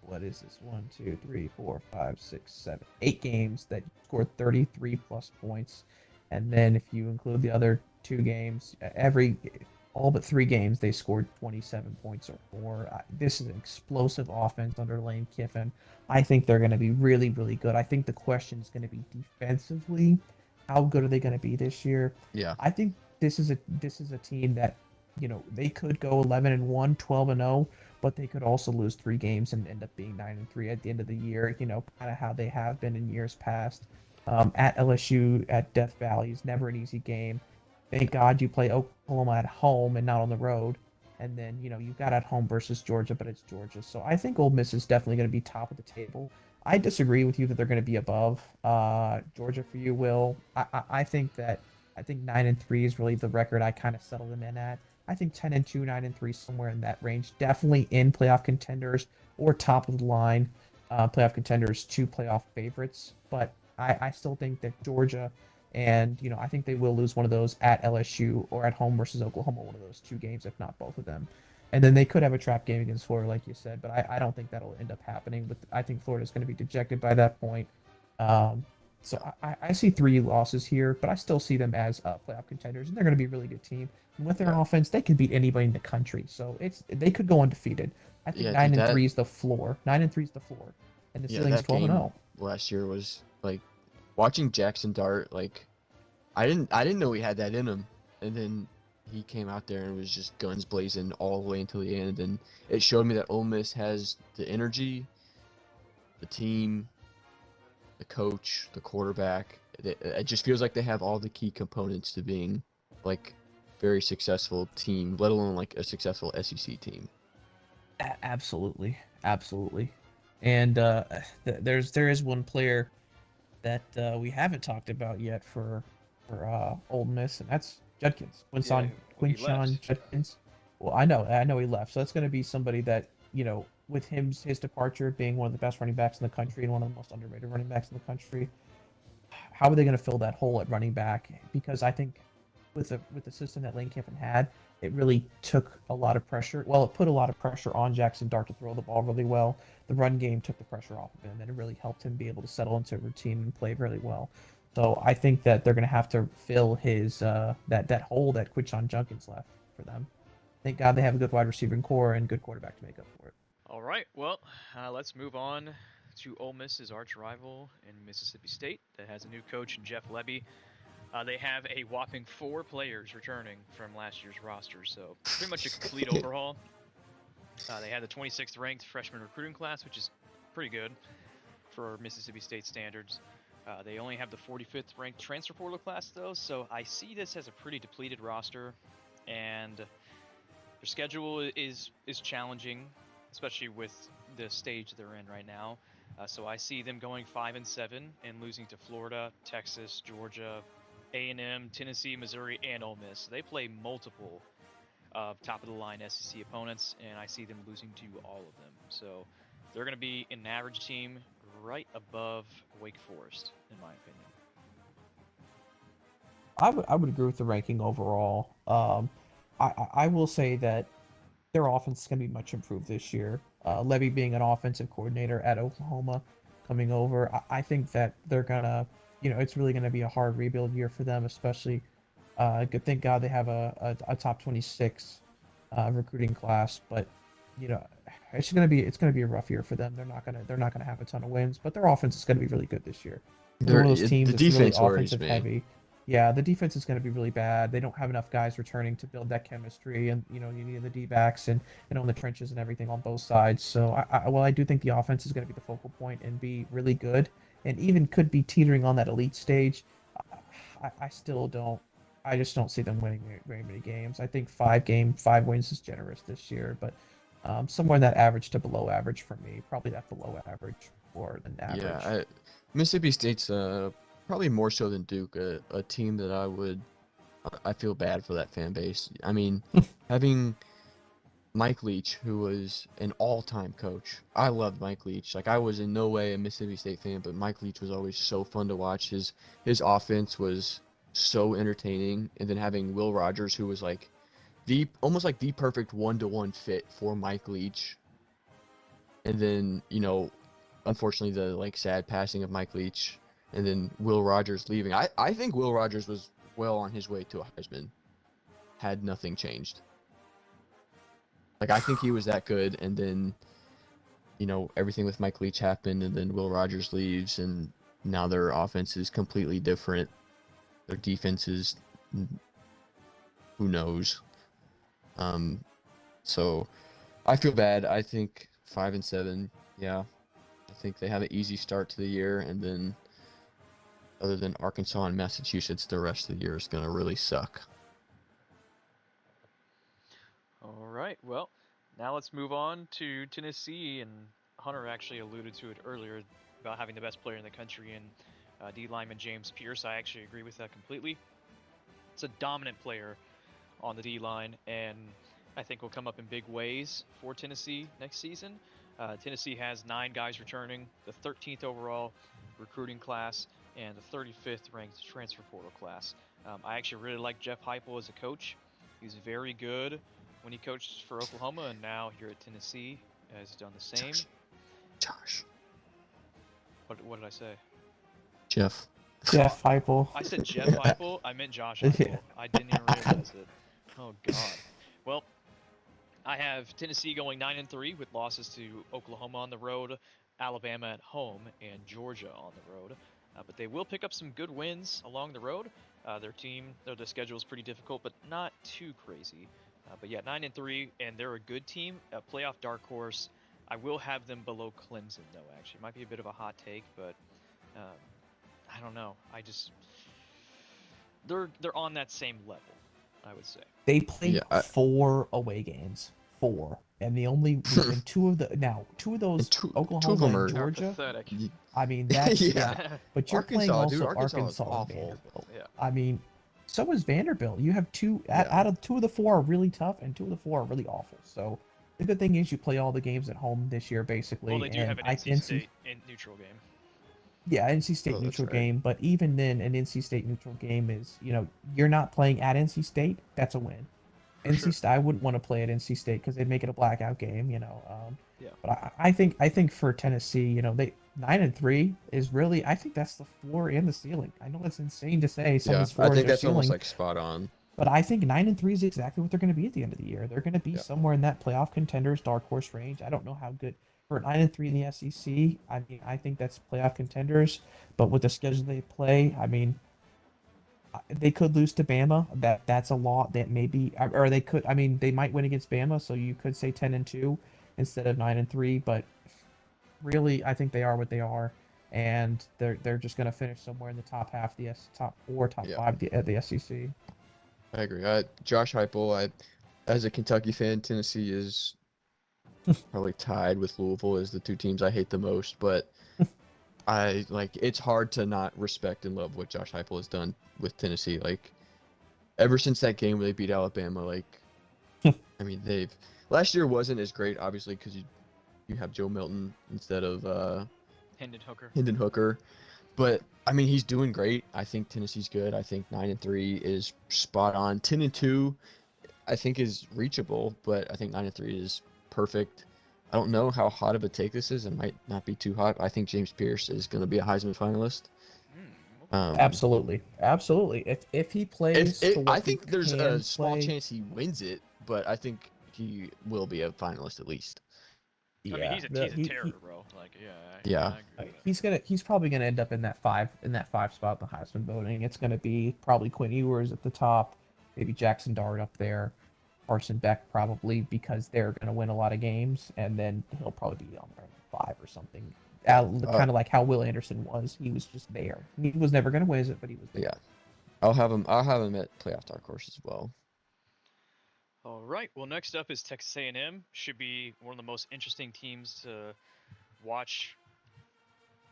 what is this? 1, 2, 3, 4, 5, 6, 7, 8 games that scored 33 plus points. And then if you include the other 2 games, all but 3 games, they scored 27 points or more. This is an explosive offense under Lane Kiffin. I think they're going to be really, really good. I think the question is going to be defensively. How good are they going to be this year? Yeah. I think this is a team that, they could go 11-1, 12-0, but they could also lose 3 games and end up being 9-3 at the end of the year. Kind of how they have been in years past. At LSU at Death Valley is never an easy game. Thank God you play Oklahoma at home and not on the road. And then, you've got at home versus Georgia, but it's Georgia. So I think Ole Miss is definitely going to be top of the table. I disagree with you that they're going to be above Georgia for you, Will. I think 9-3 is really the record I kind of settle them in at. I think 10-2, 9-3, somewhere in that range. Definitely in playoff contenders or top of the line playoff contenders to playoff favorites. But I still think that Georgia and, I think they will lose one of those at LSU or at home versus Oklahoma, one of those 2 games, if not both of them. And then they could have a trap game against Florida, like you said, but I don't think that'll end up happening. But I think Florida's going to be dejected by that point. So I see 3 losses here, but I still see them as playoff contenders, and they're going to be a really good team. And with their offense, they could beat anybody in the country. So they could go undefeated. I think 9-3 is the floor. 9-3 is the floor, and the ceiling's 12-0. Last year was like watching Jackson Dart. Like I didn't know he had that in him, and then he came out there and was just guns blazing all the way until the end. And it showed me that Ole Miss has the energy, the team, the coach, the quarterback. It just feels like they have all the key components to being like very successful team, let alone like a successful SEC team. Absolutely. And there is one player that we haven't talked about yet for Ole Miss, and that's Judkins, Quinshon Judkins. Well, I know he left, so that's going to be somebody that with his departure being one of the best running backs in the country and one of the most underrated running backs in the country. How are they going to fill that hole at running back? Because I think with the system that Lane Kiffin had, it really took a lot of pressure. Well, it put a lot of pressure on Jackson Dart to throw the ball really well. The run game took the pressure off of him, and it really helped him be able to settle into a routine and play really well. So I think that they're going to have to fill his that hole that Quinshon Judkins left for them. Thank God they have a good wide receiving core and good quarterback to make up for it. All right, well, let's move on to Ole Miss's arch rival in Mississippi State that has a new coach, Jeff Lebby. They have a whopping 4 players returning from last year's roster, so pretty much a complete overhaul. They had the 26th ranked freshman recruiting class, which is pretty good for Mississippi State standards. They only have the 45th ranked transfer portal class, though, so I see this as a pretty depleted roster, and their schedule is challenging, especially with the stage they're in right now. So I see them going 5-7 and losing to Florida, Texas, Georgia, A&M, Tennessee, Missouri, and Ole Miss. They play multiple top-of-the-line SEC opponents, and I see them losing to all of them. So they're going to be an average team right above Wake Forest, in my opinion. I would agree with the ranking overall. I will say that their offense is going to be much improved this year. Levy being an offensive coordinator at Oklahoma, coming over, I think that they're gonna, it's really going to be a hard rebuild year for them, especially. Thank God they have a top 26 recruiting class, but it's gonna be a rough year for them. They're not gonna have a ton of wins, but their offense is gonna be really good this year. They're one of those teams that's really offensive heavy. Yeah, the defense is going to be really bad. They don't have enough guys returning to build that chemistry, and you need the D-backs and in the trenches and everything on both sides. So I do think the offense is going to be the focal point and be really good, and even could be teetering on that elite stage. I still don't. I just don't see them winning very many games. I think 5 wins is generous this year, but somewhere in that average to below average for me. Probably that below average more than average. Yeah, Mississippi State's probably more so than Duke, a team that I feel bad for that fan base. I mean, having Mike Leach, who was an all-time coach. I loved Mike Leach. Like, I was in no way a Mississippi State fan, but Mike Leach was always so fun to watch. His offense was so entertaining, and then having Will Rogers, who was like almost like the perfect one-to-one fit for Mike Leach. And then, unfortunately, the sad passing of Mike Leach. And then Will Rogers leaving. I think Will Rogers was well on his way to a Heisman had nothing changed. I think he was that good, and then, everything with Mike Leach happened, and then Will Rogers leaves, and now their offense is completely different. Their defense is, who knows. So I feel bad. I think 5-7, yeah. I think they have an easy start to the year, and then other than Arkansas and Massachusetts, the rest of the year is going to really suck. All right, well, now let's move on to Tennessee, and Hunter actually alluded to it earlier about having the best player in the country in D lineman James Pierce. I actually agree with that completely. It's a dominant player on the D line, and I think will come up in big ways for Tennessee next season. Tennessee has 9 guys returning, the 13th overall recruiting class, and the 35th ranked transfer portal class. I actually really like Jeff Heupel as a coach. He's very good when he coached for Oklahoma, and now here at Tennessee has done the same. Josh. What did I say? Jeff Heupel. I said Jeff Heupel. I meant Josh Heupel. Yeah. I didn't even realize it. Oh God. Well, I have Tennessee going 9-3 with losses to Oklahoma on the road, Alabama at home, and Georgia on the road. But they will pick up some good wins along the road. Their schedule is pretty difficult, but not too crazy. But yeah, 9-3, and they're a good team, a playoff dark horse. I will have them below Clemson, though. Actually, might be a bit of a hot take, but I don't know. They're on that same level, I would say. They played 4 away games, 4, and the only and two of those Oklahoma and Georgia. I mean that's but you're playing also Arkansas and Vanderbilt. Yeah. I mean, so is Vanderbilt. You have 2 out of 2 of the 4 are really tough, and 2 of the 4 are really awful. So the good thing is you play all the games at home this year, basically. Well, they do have an NC State neutral game. Yeah, NC Oh, State that's neutral right. game, but even then, an NC State neutral game is, you're not playing at NC State. That's a win. For sure. I wouldn't want to play at NC State because they'd make it a blackout game, Yeah. but I think for Tennessee, they 9-3 is really, I think that's the floor and the ceiling. I know that's insane to say Yeah, someone's I floor is think their that's almost ceiling, like spot on. but I think 9-3 is exactly what they're going to be at the end of the year. They're going to be Yeah, somewhere in that playoff contenders, dark horse range. I don't know how good for 9-3 in the SEC. I mean, I think that's playoff contenders, but with the schedule they play, I mean, they could lose to Bama. That's a lot. That maybe, or they could. I mean, they might win against Bama, so you could say 10-2 instead of 9-3. But really, I think they are what they are, and they're just going to finish somewhere in the top half, top four, top yeah, five at the SEC. I agree. Josh Heupel, as a Kentucky fan, Tennessee is probably tied with Louisville as the two teams I hate the most, but I like it's hard to not respect and love what Josh Heupel has done with Tennessee. Like ever since that game where they beat Alabama, like I mean they've last year wasn't as great obviously because you have Joe Milton instead of Hendon Hooker. Hendon Hooker, but I mean he's doing great. I think Tennessee's good. I think 9-3 is spot on. 10-2 I think is reachable, but I think 9-3 is perfect. I don't know how hot of a take this is. It might not be too hot. I think James Pierce is going to be a Heisman finalist. Okay. Um, Absolutely, absolutely. If he plays to I what he think there's a can small play, chance he wins it, but I think he will be a finalist at least. I mean, yeah, he's a terror, bro. Like, yeah, Yeah, I agree with that. he's probably going to end up in that five spot in the Heisman voting. It's going to be probably Quinn Ewers at the top, maybe Jackson Dart up there, Carson Beck probably because they're going to win a lot of games, and then he'll probably be on there five or something. yeah, Kind of like how Will Anderson was. He was just there. He was never going to win it, but he was there. yeah. I'll have him. I'll have him at playoff dark horse as well. All right. Well, next up is Texas A&M. Should be one of the most interesting teams to watch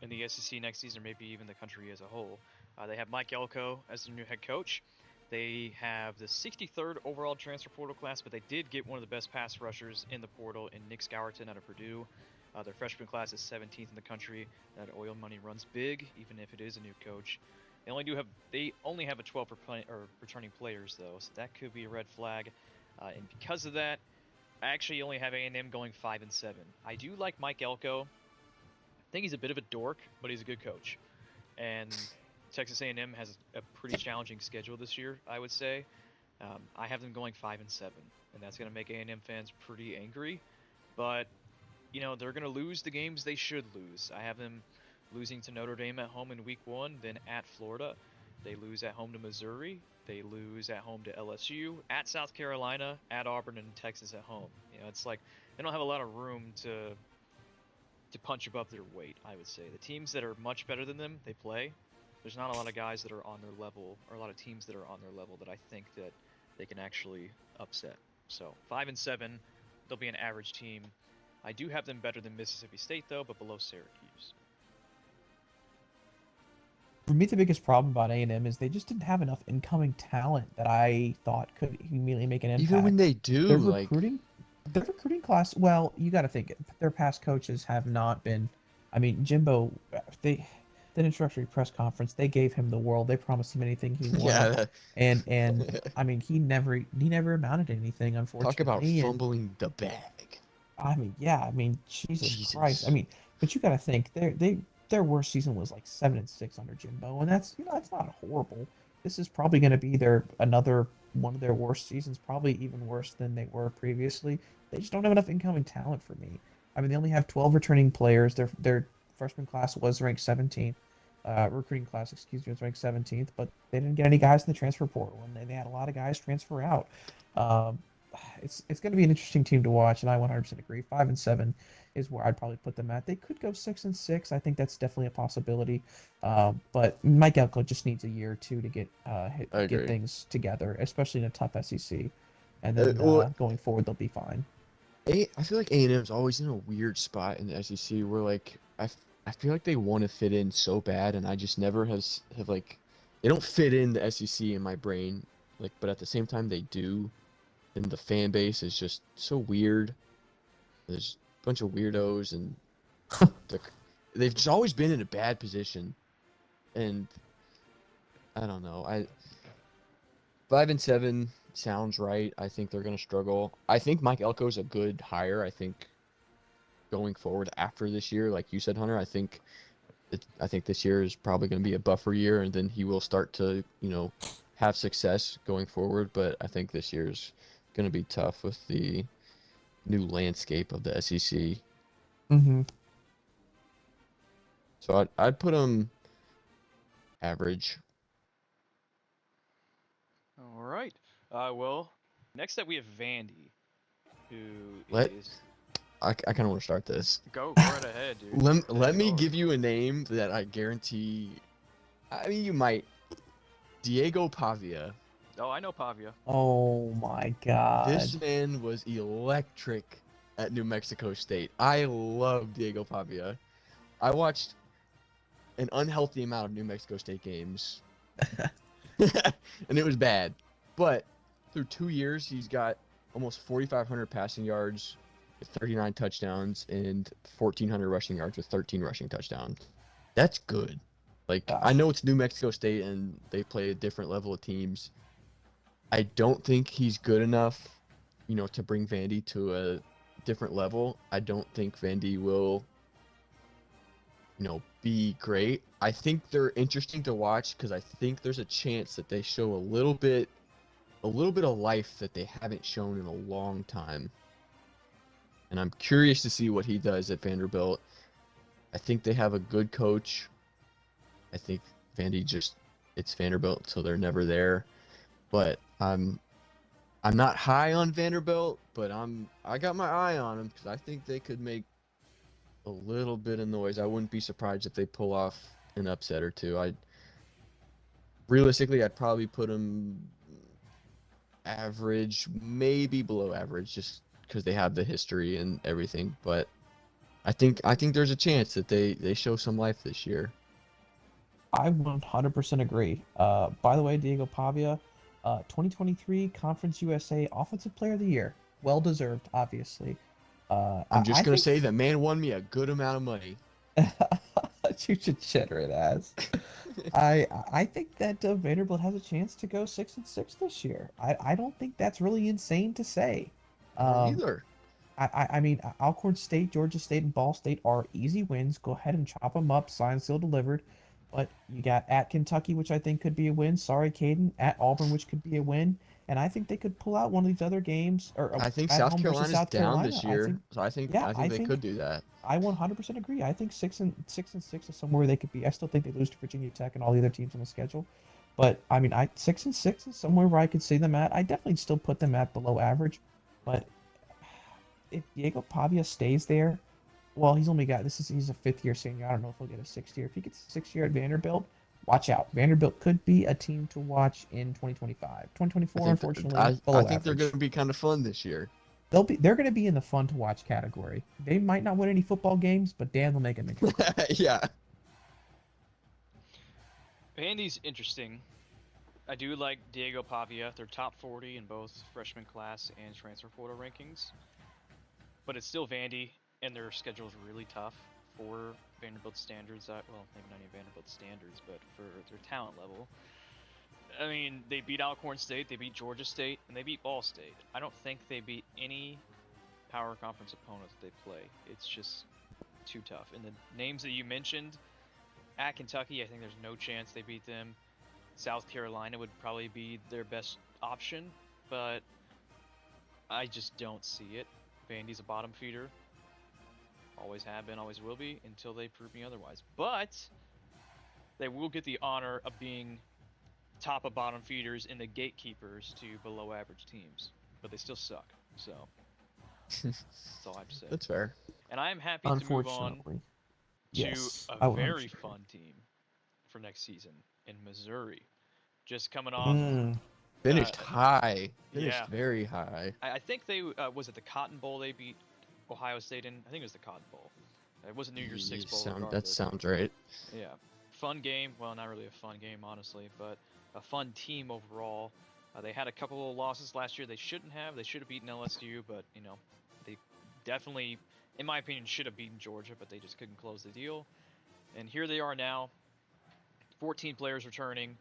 in the SEC next season, or maybe even the country as a whole. They have Mike Elko as the new head coach. They have the 63rd overall transfer portal class, but they did get one of the best pass rushers in the portal in Nick Scourton out of Purdue. Their freshman class is 17th in the country. That oil money runs big, even if it is a new coach. They only have a 12 returning players though, so that could be a red flag. And because of that, I actually only have A&M going 5-7. I do like Mike Elko. I think he's a bit of a dork, but he's a good coach. And Texas A&M has a pretty challenging schedule this year, I would say. I have them going 5-7, and that's going to make A&M fans pretty angry. But they're going to lose the games they should lose. I have them losing to Notre Dame at home in Week 1, then at Florida. They lose at home to Missouri. They lose at home to LSU, at South Carolina, at Auburn, and Texas at home. It's like they don't have a lot of room to punch above their weight, I would say. The teams that are much better than them, they play. There's not a lot of guys that are on their level, or a lot of teams that are on their level that I think that they can actually upset. So 5-7, they'll be an average team. I do have them better than Mississippi State though, but below Syracuse. For me, the biggest problem about A&M is they just didn't have enough incoming talent that I thought could immediately make an Even when impact. they do, Their like, recruiting, their recruiting class. Well, you got to think their past coaches have not been. I mean, Jimbo, they the introductory press conference, they gave him the world. They promised him anything he wanted, yeah, and I mean, he never amounted to anything, talk about unfortunately. And fumbling the bag. I mean, yeah, I mean, Jesus Christ. I Jesus. mean, but you got to think their worst season was like 7-6 under Jimbo, and that's not horrible. This is probably going to be their another one of their worst seasons, probably even worse than they were previously. They just don't have enough incoming talent for me. I mean, they only have 12 returning players. Their freshman class was ranked 17th. Recruiting class, excuse me, was ranked 17th, but they didn't get any guys in the transfer portal, and they had a lot of guys transfer out. Um, it's going to be an interesting team to watch, and I 100% agree. 5-7 is where I'd probably put them at. They could go 6-6. I think that's definitely a possibility. But Mike Elko just needs a year or two to I get agree. things together, especially in a tough SEC. And then Well, going forward, they'll be fine. I feel like A&M is always in a weird spot in the SEC where like I feel like they want to fit in so bad, and I just never have like they don't fit in the SEC in my brain. Like, but at the same time they do, and the fan base is just so weird. There's a bunch of weirdos, and the they've just always been in a bad position, and I don't know. 5-7 sounds right. I think they're gonna struggle. I think Mike Elko's a good hire. I think going forward after this year, like you said, Hunter, I think this year is probably going to be a buffer year, and then he will start to, have success going forward. But I think this year's going to be tough with the new landscape of the SEC. Mm-hmm. So I'd put him average. All right. Well, next up we have Vandy, who Let is I kind of want to start this. go right ahead, dude. Let Take it me over. give you a name that I guarantee. I mean, you might. Diego Pavia. Oh, I know Pavia. Oh my God. This man was electric at New Mexico State. I love Diego Pavia. I watched an unhealthy amount of New Mexico State games, and it was bad. But through 2 years, he's got almost 4,500 passing yards, with 39 touchdowns, and 1,400 rushing yards with 13 rushing touchdowns. That's good. Like, I know it's New Mexico State, and they play a different level of teams. I don't think he's good enough, to bring Vandy to a different level. I don't think Vandy will, be great. I think they're interesting to watch because I think there's a chance that they show a little bit of life that they haven't shown in a long time. And I'm curious to see what he does at Vanderbilt. I think they have a good coach. I think Vandy it's Vanderbilt, so they're never there. But I'm not high on Vanderbilt, but I got my eye on them because I think they could make a little bit of noise. I wouldn't be surprised if they pull off an upset or two. Realistically, I'd probably put them average, maybe below average, just because they have the history and everything. But I think there's a chance that they show some life this year. I 100% agree. By the way, Diego Pavia, 2023 Conference USA Offensive Player of the Year. Well deserved, obviously. I'm just I going to think say that man won me a good amount of money. you should generate ass. I think that Vanderbilt has a chance to go 6-6 this year. I don't think that's really insane to say. Either. I mean, Alcorn State, Georgia State, and Ball State are easy wins. Go ahead and chop them up. Signed, sealed, delivered. But you got at Kentucky, which I think could be a win. Sorry, Caden. At Auburn, which could be a win. And I think they could pull out one of these other games, or I think at South home versus Carolina's South down Carolina. this year, so I think they could do that. I 100% agree. I think 6-6 is somewhere they could be. I still think they lose to Virginia Tech and all the other teams on the schedule, but I mean, 6-6 is somewhere where I could see them at. I definitely still put them at below average, but if Diego Pavia stays there, well, he's a 5th-year senior. I don't know if he'll get a 6th year. If he gets a 6th year at Vanderbilt, watch out. Vanderbilt could be a team to watch in 2025. 2024, unfortunately, I below think they're average. going to be kind of fun this year. They're going to be in the fun to watch category. They might not win any football games, but Dan will make them interesting. Yeah. Vandy's interesting. I do like Diego Pavia. They're top 40 in both freshman class and transfer portal rankings. But it's still Vandy, and their schedule is really tough for Vanderbilt standards. Well, maybe not even Vanderbilt standards, but for their talent level. I mean, they beat Alcorn State, they beat Georgia State, and they beat Ball State. I don't think they beat any power conference opponents they play. It's just too tough. And the names that you mentioned, at Kentucky, I think there's no chance they beat them. South Carolina would probably be their best option, but I just don't see it. Vandy's a bottom feeder. Always have been, always will be, until they prove me otherwise. But they will get the honor of being top of bottom feeders and the gatekeepers to below average teams. But they still suck, so that's all I have to say. That's fair. And I am happy to move on Unfortunately. to Yes, a very fun team for next season in Missouri. Just coming off. Finished high. Finished yeah. very high. I think they was it the Cotton Bowl they beat Ohio State in? I think it was the Cotton Bowl. It was a New Year's Six Bowl. That sounds right. Yeah. Fun game. Well, not really a fun game, honestly, but a fun team overall. They had a couple of losses last year they shouldn't have. They should have beaten LSU, but, they definitely, in my opinion, should have beaten Georgia, but they just couldn't close the deal. And here they are now, 14 players returning,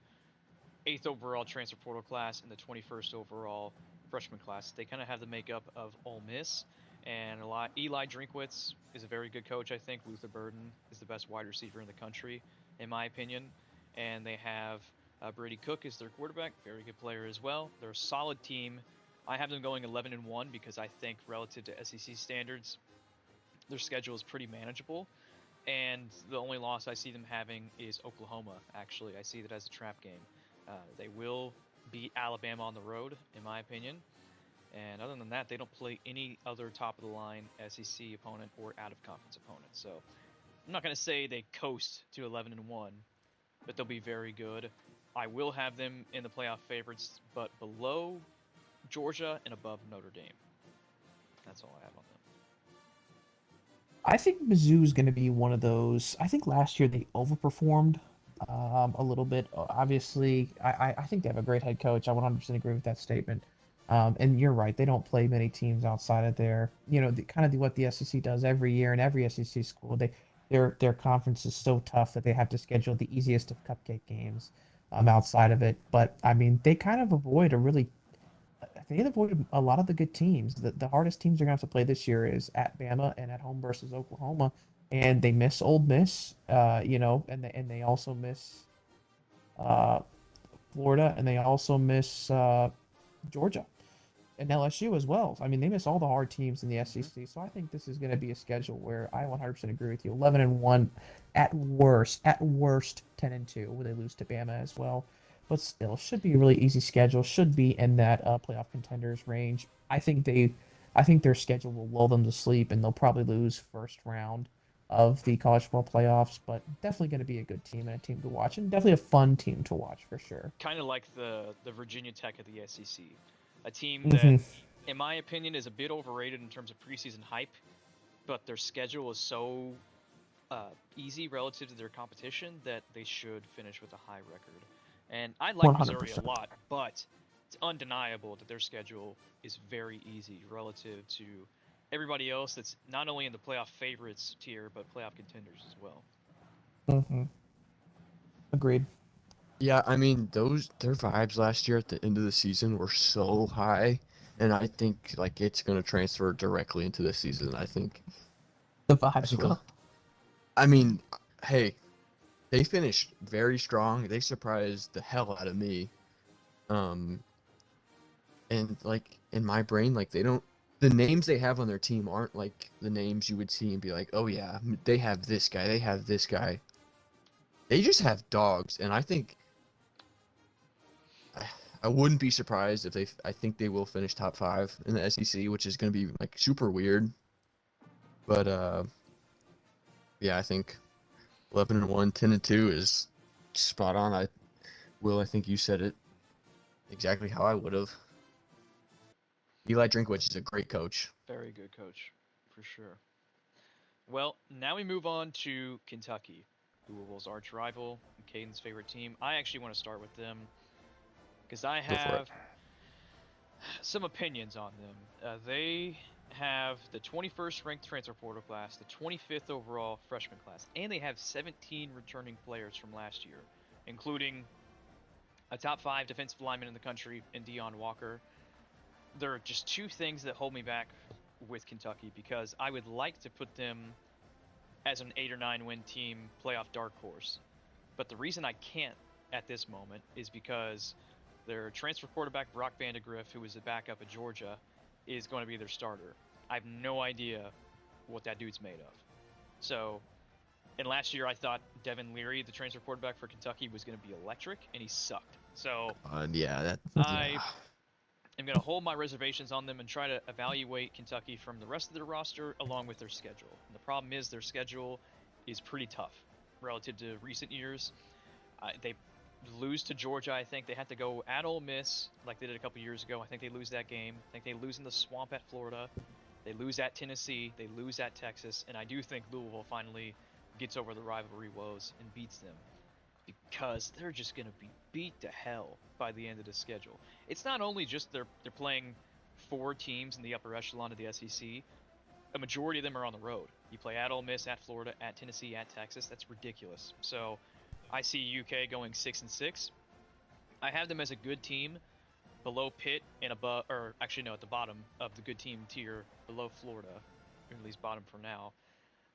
8th overall transfer portal class, and the 21st overall freshman class. They kind of have the makeup of Ole Miss, and Eli Drinkwitz is a very good coach, I think. Luther Burden is the best wide receiver in the country, in my opinion. And they have Brady Cook is their quarterback, very good player as well. They're a solid team. I have them going 11-1 because I think relative to SEC standards, their schedule is pretty manageable. And the only loss I see them having is Oklahoma, actually. I see that as a trap game. They will beat Alabama on the road, in my opinion. And other than that, they don't play any other top-of-the-line SEC opponent or out-of-conference opponent. So I'm not going to say they coast to 11-1, but they'll be very good. I will have them in the playoff favorites, but below Georgia and above Notre Dame. That's all I have on them. I think Mizzou's going to be one of those. I think last year they overperformed a little bit. Obviously, I think they have a great head coach. I 100% agree with that statement. And you're right; they don't play many teams outside of their, what the SEC does every year in every SEC school. Their conference is so tough that they have to schedule the easiest of cupcake games outside of it. But I mean, they kind of avoid a really they avoided a lot of the good teams. The hardest teams they're going to have to play this year is at Bama and at home versus Oklahoma, and they miss Ole Miss, and they also miss uh, Florida, and they also miss Georgia and LSU as well. I mean, they miss all the hard teams in the SEC. So I think this is going to be a schedule where I 100% agree with you. 11-1, at worst 10-2, where they lose to Bama as well. But still, should be a really easy schedule. Should be in that playoff contenders range. I think their schedule will lull them to sleep, and they'll probably lose first round of the college football playoffs. But definitely going to be a good team and a team to watch, and definitely a fun team to watch for sure. Kind of like the Virginia Tech of the SEC, a team that, Mm-hmm. in my opinion, is a bit overrated in terms of preseason hype, but their schedule is so easy relative to their competition that they should finish with a high record. And I like Missouri a 100%. lot, but it's undeniable that their schedule is very easy relative to everybody else that's not only in the playoff favorites tier, but playoff contenders as well. Mm-hmm. Agreed. Yeah, I mean their vibes last year at the end of the season were so high, and I think like it's gonna transfer directly into this season. The I vibes think will. I mean, hey, they finished very strong. They surprised the hell out of me. Um, and like in my brain, like the names they have on their team aren't like the names you would see and be like, oh yeah, they have this guy, they have this guy. They just have dogs, and I think I wouldn't be surprised if I think they will finish top 5 in the SEC, which is going to be like super weird. But yeah, I think 11-1, 10-2 is spot on. I think you said it exactly how I would have. Eli Drinkwitz is a great coach. Very good coach, for sure. Well, now we move on to Kentucky, Louisville's arch rival, Caden's favorite team. I actually want to start with them because I Go for it. have some opinions on them. They have the 21st ranked transfer portal class, the 25th overall freshman class, and they have 17 returning players from last year, including a top 5 defensive lineman in the country in Deion Walker. There are just two things that hold me back with Kentucky because I would like to put them as an 8 or 9 win team, playoff dark horse. But the reason I can't at this moment is because their transfer quarterback, Brock Vandegrift, who was the backup at Georgia, is going to be their starter. I have no idea what that dude's made of. So, and last year I thought Devin Leary, the transfer quarterback for Kentucky, was going to be electric, and he sucked. So, Yeah, I am going to hold my reservations on them and try to evaluate Kentucky from the rest of their roster along with their schedule. And the problem is their schedule is pretty tough relative to recent years. They lose to Georgia. I think they had to go at Ole Miss like they did a couple years ago. I think they lose that game. I think they lose in the swamp at Florida. They lose at Tennessee. They lose at Texas. And I do think Louisville finally gets over the rivalry woes and beats them because they're just going to be beat to hell by the end of the schedule. It's not only just they're playing 4 teams in the upper echelon of the SEC. a majority of them are on the road. You play at Ole Miss, at Florida, at Tennessee, at Texas. That's ridiculous. So I see UK going 6-6. I have them as a good team below Pitt and above, or actually no, at the bottom of the good team tier below Florida, or at least bottom for now.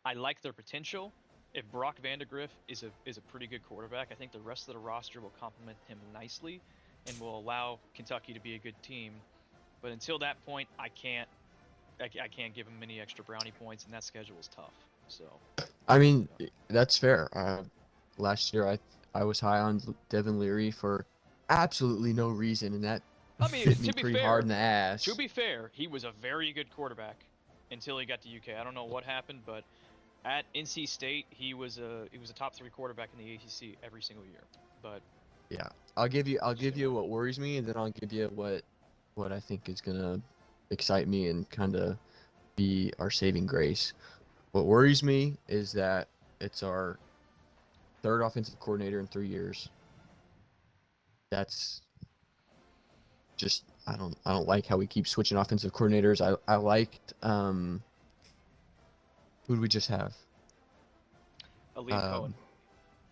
I like their potential. If Brock Vandagriff is a pretty good quarterback, I think the rest of the roster will complement him nicely and will allow Kentucky to be a good team. But until that point, I can't give him any extra brownie points, and that schedule is tough. So I mean, that's fair. Last year I was high on Devin Leary for absolutely no reason, and that I mean, hit me to be pretty fair, hard in the ass. To be fair, he was a very good quarterback until he got to UK. I don't know what happened, but at NC State, he was a top 3 quarterback in the ACC every single year. But yeah, I'll give you what worries me, and then I'll give you what I think is gonna excite me and kind of be our saving grace. What worries me is that it's our third offensive coordinator in 3 years. That's just I don't like how we keep switching offensive coordinators. I liked who did we just have? Liam Cohen.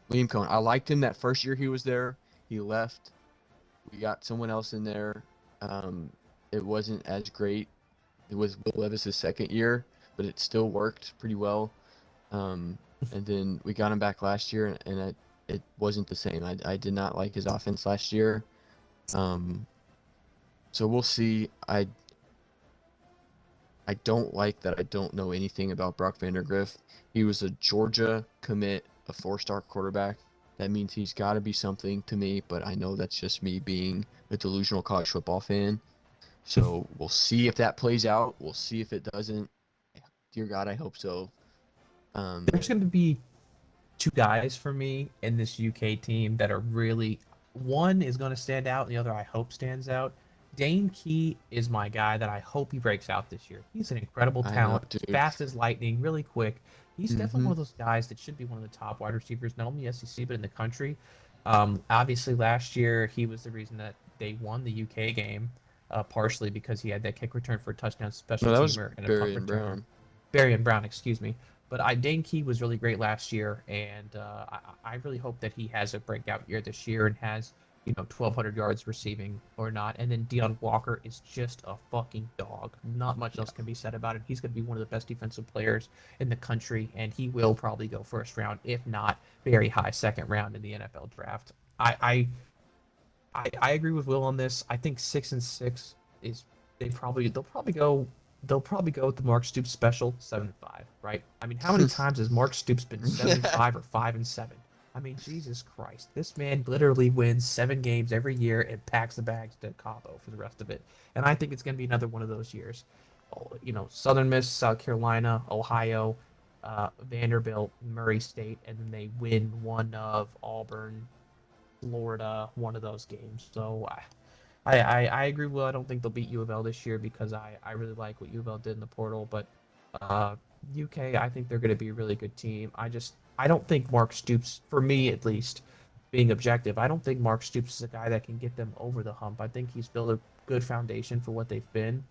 Liam Cohen. I liked him that first year he was there. He left. We got someone else in there. It wasn't as great. It was Will Levis's second year, but it still worked pretty well. And then we got him back last year, and it wasn't the same. I did not like his offense last year. So we'll see. I don't like that I don't know anything about Brock Vandagriff. He was a Georgia commit, a 4-star quarterback. That means he's got to be something to me, but I know that's just me being a delusional college football fan. So we'll see if that plays out. We'll see if it doesn't. Dear God, I hope so. There's going to be 2 guys for me in this UK team that are really. One is going to stand out, and the other I hope stands out. Dane Key is my guy that I hope he breaks out this year. He's an incredible talent, fast as lightning, really quick. He's definitely one of those guys that should be one of the top wide receivers, not only SEC but in the country. Obviously, last year he was the reason that they won the UK game, partially because he had that kick return for a touchdown special teamer and a punt return. Barry Brown, excuse me. But Dane Key was really great last year, and I really hope that he has a breakout year this year and has 1,200 yards receiving or not. And then Deion Walker is just a fucking dog. Not much else can be said about it. He's going to be one of the best defensive players in the country, and he will probably go first round, if not very high second round in the NFL draft. I agree with Will on this. I think 6-6 is they'll probably go with the Mark Stoops special 7-5, right? I mean, how many times has Mark Stoops been 7-5 or 5-7? I mean, Jesus Christ, this man literally wins 7 games every year and packs the bags to Cabo for the rest of it. And I think it's going to be another one of those years. Southern Miss, South Carolina, Ohio, Vanderbilt, Murray State, and then they win one of Auburn, Florida, one of those games. So I agree. Well, I don't think they'll beat U of L this year because I really like what U of L did in the portal. But UK, I think they're going to be a really good team. I don't think Mark Stoops, for me at least, being objective, I don't think Mark Stoops is a guy that can get them over the hump. I think he's built a good foundation for what they've been,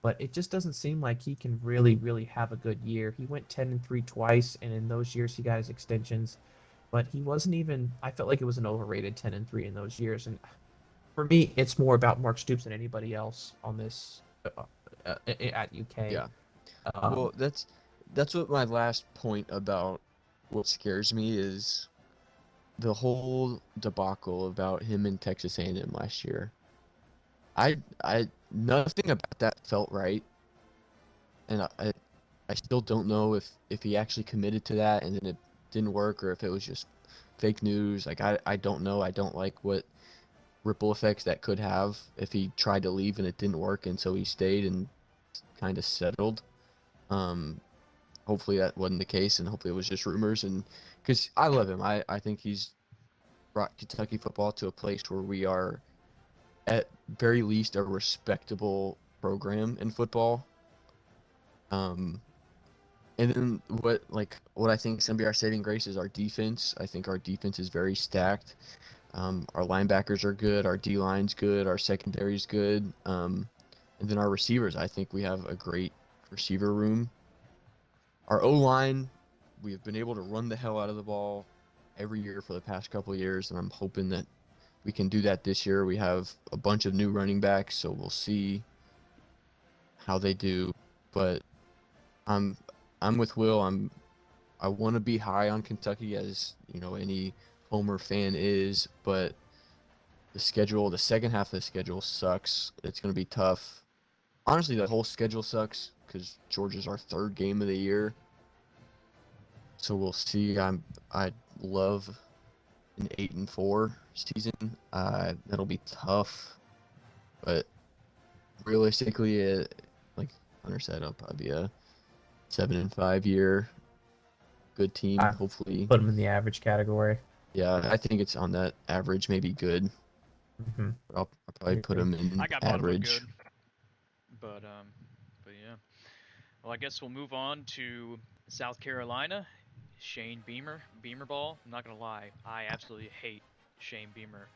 but it just doesn't seem like he can really, really have a good year. He went 10-3 twice, and in those years he got his extensions, but he wasn't even. I felt like it was an overrated 10-3 in those years, and for me, it's more about Mark Stoops than anybody else on this at UK. Yeah. Well, that's what my last point about what scares me is the whole debacle about him in Texas A&M last year. I nothing about that felt right, and I still don't know if he actually committed to that and then it didn't work or if it was just fake news. Like I don't know. I don't like what ripple effects that could have if he tried to leave and it didn't work and so he stayed and kind of settled. Hopefully that wasn't the case, and hopefully it was just rumors. And because I love him, I think he's brought Kentucky football to a place where we are, at very least, a respectable program in football. And then what I think is gonna be our saving grace is our defense. I think our defense is very stacked. Our linebackers are good, our D line's good, our secondary's good, and then our receivers. I think we have a great receiver room. our O-line, we have been able to run the hell out of the ball every year for the past couple of years, and I'm hoping that we can do that this year. We have a bunch of new running backs, so we'll see how they do. But I'm with Will. I want to be high on Kentucky, as any Homer fan is, but the second half of the schedule sucks. It's going to be tough. Honestly, the whole schedule sucks because Georgia's our third game of the year. So we'll see. I love an 8-4 season. That'll be tough, but realistically, like Hunter said, it'll probably be a 7-5 year. Good team, I hopefully. put them in the average category. Yeah, I think it's on that average, maybe good. Mm-hmm. I'll probably put them in I got average. good, but yeah. Well, I guess we'll move on to South Carolina. Shane Beamer ball. I'm not gonna lie, I absolutely hate Shane Beamer,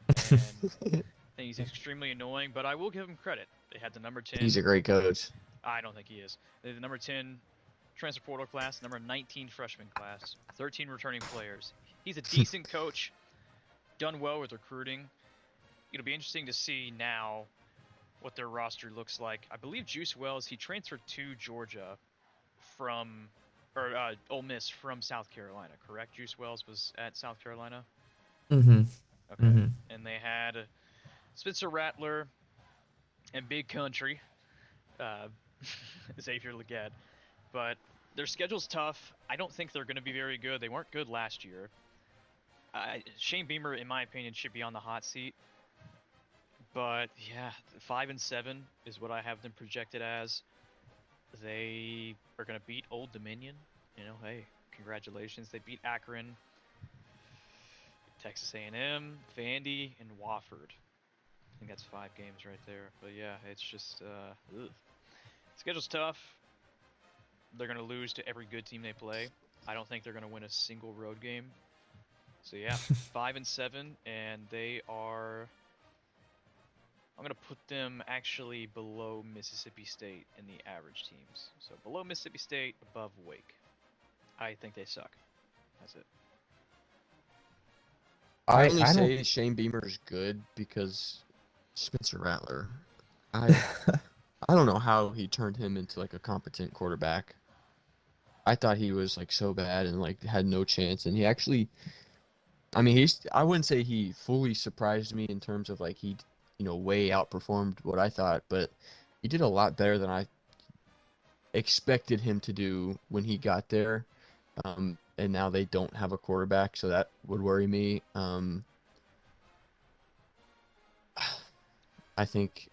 and I think he's extremely annoying. But I will give him credit. They had the number 10. He's a great coach. I don't think he is. They had the number 10 transfer portal class, number 19 freshman class, 13 returning players. He's a decent coach, done well with recruiting. It'll be interesting to see now what their roster looks like. I believe Juice Wells, he transferred to Georgia from, or Ole Miss from South Carolina, correct? Juice Wells was at South Carolina? Mm-hmm. Okay. Mm-hmm. And they had Spencer Rattler and Big Country, Xavier Legette. But their schedule's tough. I don't think they're going to be very good. They weren't good last year. Shane Beamer, in my opinion, should be on the hot seat. But yeah, 5-7 is what I have them projected as. They are going to beat Old Dominion. Hey, congratulations. They beat Akron, Texas A&M, Vandy, and Wofford. I think that's 5 games right there. But yeah, it's just schedule's tough. They're going to lose to every good team they play. I don't think they're going to win a single road game. So yeah, 5-7, and they are. I'm going to put them actually below Mississippi State in the average teams. So below Mississippi State, above Wake. I think they suck. That's it. I only say Shane Beamer is good because Spencer Rattler. I don't know how he turned him into like a competent quarterback. I thought he was like so bad and like had no chance, and he actually. I mean, I wouldn't say he fully surprised me in terms of like he way outperformed what I thought, but he did a lot better than I expected him to do when he got there. And now they don't have a quarterback, so that would worry me. I think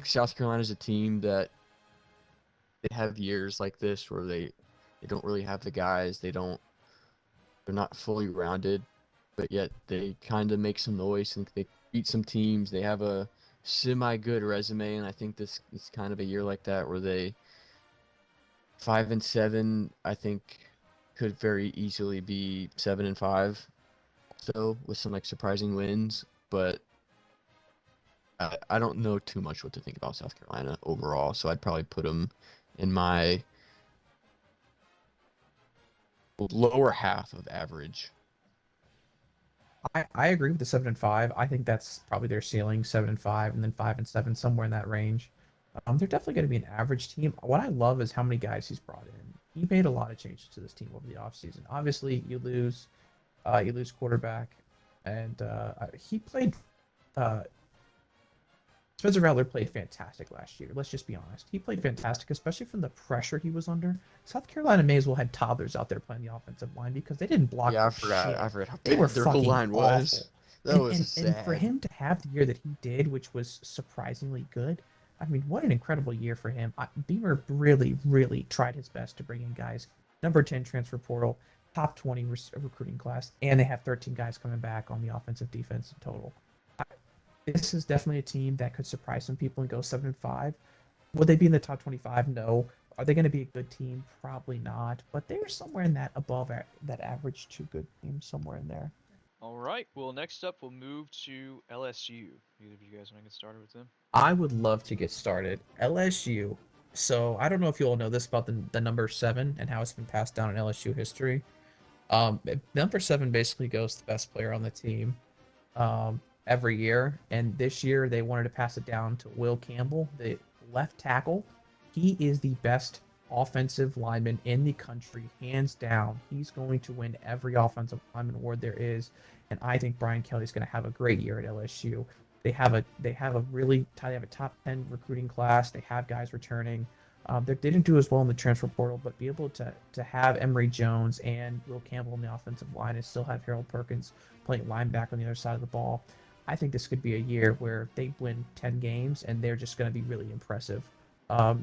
South Carolina's a team that they have years like this where they don't really have the guys. They're not fully rounded, but yet they kind of make some noise and they beat some teams. They have a semi-good resume, and I think this is kind of a year like that where they 5-7. I think could very easily be 7-5. So with some like surprising wins, but I don't know too much what to think about South Carolina overall. So I'd probably put them in my lower half of average. I agree with the 7-5. I think that's probably their ceiling, 7-5, and then 5-7, somewhere in that range. They're definitely going to be an average team. What I love is how many guys he's brought in. He made a lot of changes to this team over the offseason. Obviously, you lose quarterback, and he played. Spencer Rattler played fantastic last year. Let's just be honest. He played fantastic, especially from the pressure he was under. South Carolina may as well had toddlers out there playing the offensive line because they didn't block. Yeah, I forgot. Shit. I forgot how They were their fucking line was. awful. That was sad. And for him to have the year that he did, which was surprisingly good, I mean, what an incredible year for him. Beamer really, really tried his best to bring in guys. Number 10 transfer portal, top 20 recruiting class, and they have 13 guys coming back on the offensive defense in total. This is definitely a team that could surprise some people and go 7-5. Would they be in the top 25? No. Are they going to be a good team? Probably not. But they're somewhere in that above that average to good team, somewhere in there. All right. Well, next up, we'll move to LSU. Either of you guys want to get started with them? I would love to get started. LSU. So I don't know if you all know this about the number 7 and how it's been passed down in LSU history. Number 7 basically goes to the best player on the team every year, and this year they wanted to pass it down to Will Campbell, the left tackle. He is the best offensive lineman in the country, hands down. He's going to win every offensive lineman award there is, and I think Brian Kelly's going to have a great year at LSU. They have a top 10 recruiting class. They have guys returning. They didn't do as well in the transfer portal, but be able to have Emory Jones and Will Campbell in the offensive line and still have Harold Perkins playing linebacker on the other side of the ball. I think this could be a year where they win 10 games and they're just going to be really impressive.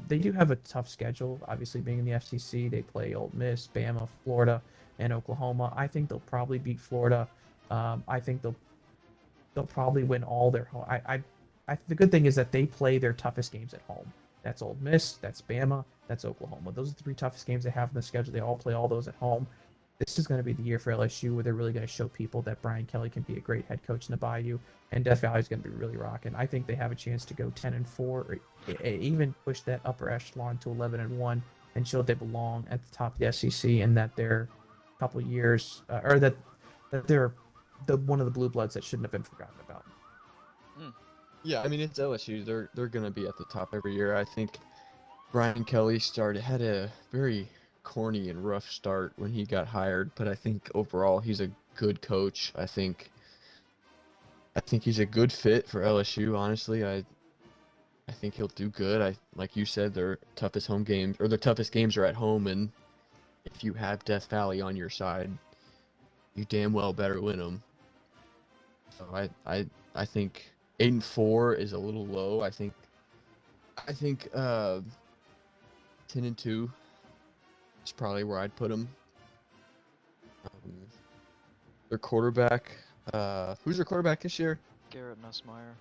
They do have a tough schedule, obviously being in the FCC. They play Ole Miss, Bama, Florida, and Oklahoma. I think they'll probably beat Florida. I think they'll probably win all their home. The good thing is that they play their toughest games at home. That's Ole Miss, that's Bama, that's Oklahoma. Those are the 3 toughest games they have in the schedule. They all play all those at home. This is going to be the year for LSU where they're really going to show people that Brian Kelly can be a great head coach in the Bayou, and Death Valley is going to be really rocking. I think they have a chance to go 10-4, or even push that upper echelon to 11-1, and show they belong at the top of the SEC, and that they're a couple years, or that they're one of the blue bloods that shouldn't have been forgotten about. Yeah, I mean it's LSU. They're gonna be at the top every year. I think Brian Kelly had a very corny and rough start when he got hired, but I think overall he's a good coach. I think he's a good fit for LSU. Honestly, I think he'll do good. Like you said, their toughest games are at home, and if you have Death Valley on your side, you damn well better win them. So I think 8-4 is a little low. I think 10-2 is probably where I'd put them. Their quarterback, who's their quarterback this year? Garrett Nussmeier.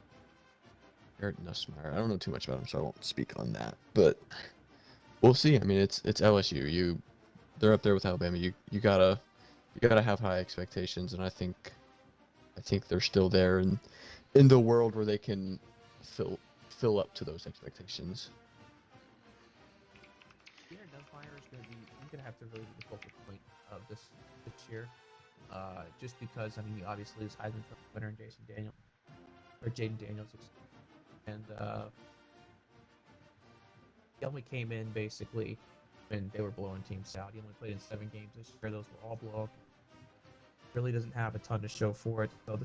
Garrett Nussmeier. I don't know too much about him, so I won't speak on that. But we'll see. I mean, it's LSU. They're up there with Alabama. You gotta have high expectations, and I think they're still there in the world where they can fill up to those expectations. Garrett Nussmeier is going to be. He's going to have to really be the focal point of this year, just because obviously is Heisman winner and Jaden Daniels, and he only came in basically when they were blowing teams out. He only played in 7 games this year. Those were all blowout. Really doesn't have a ton to show for it. So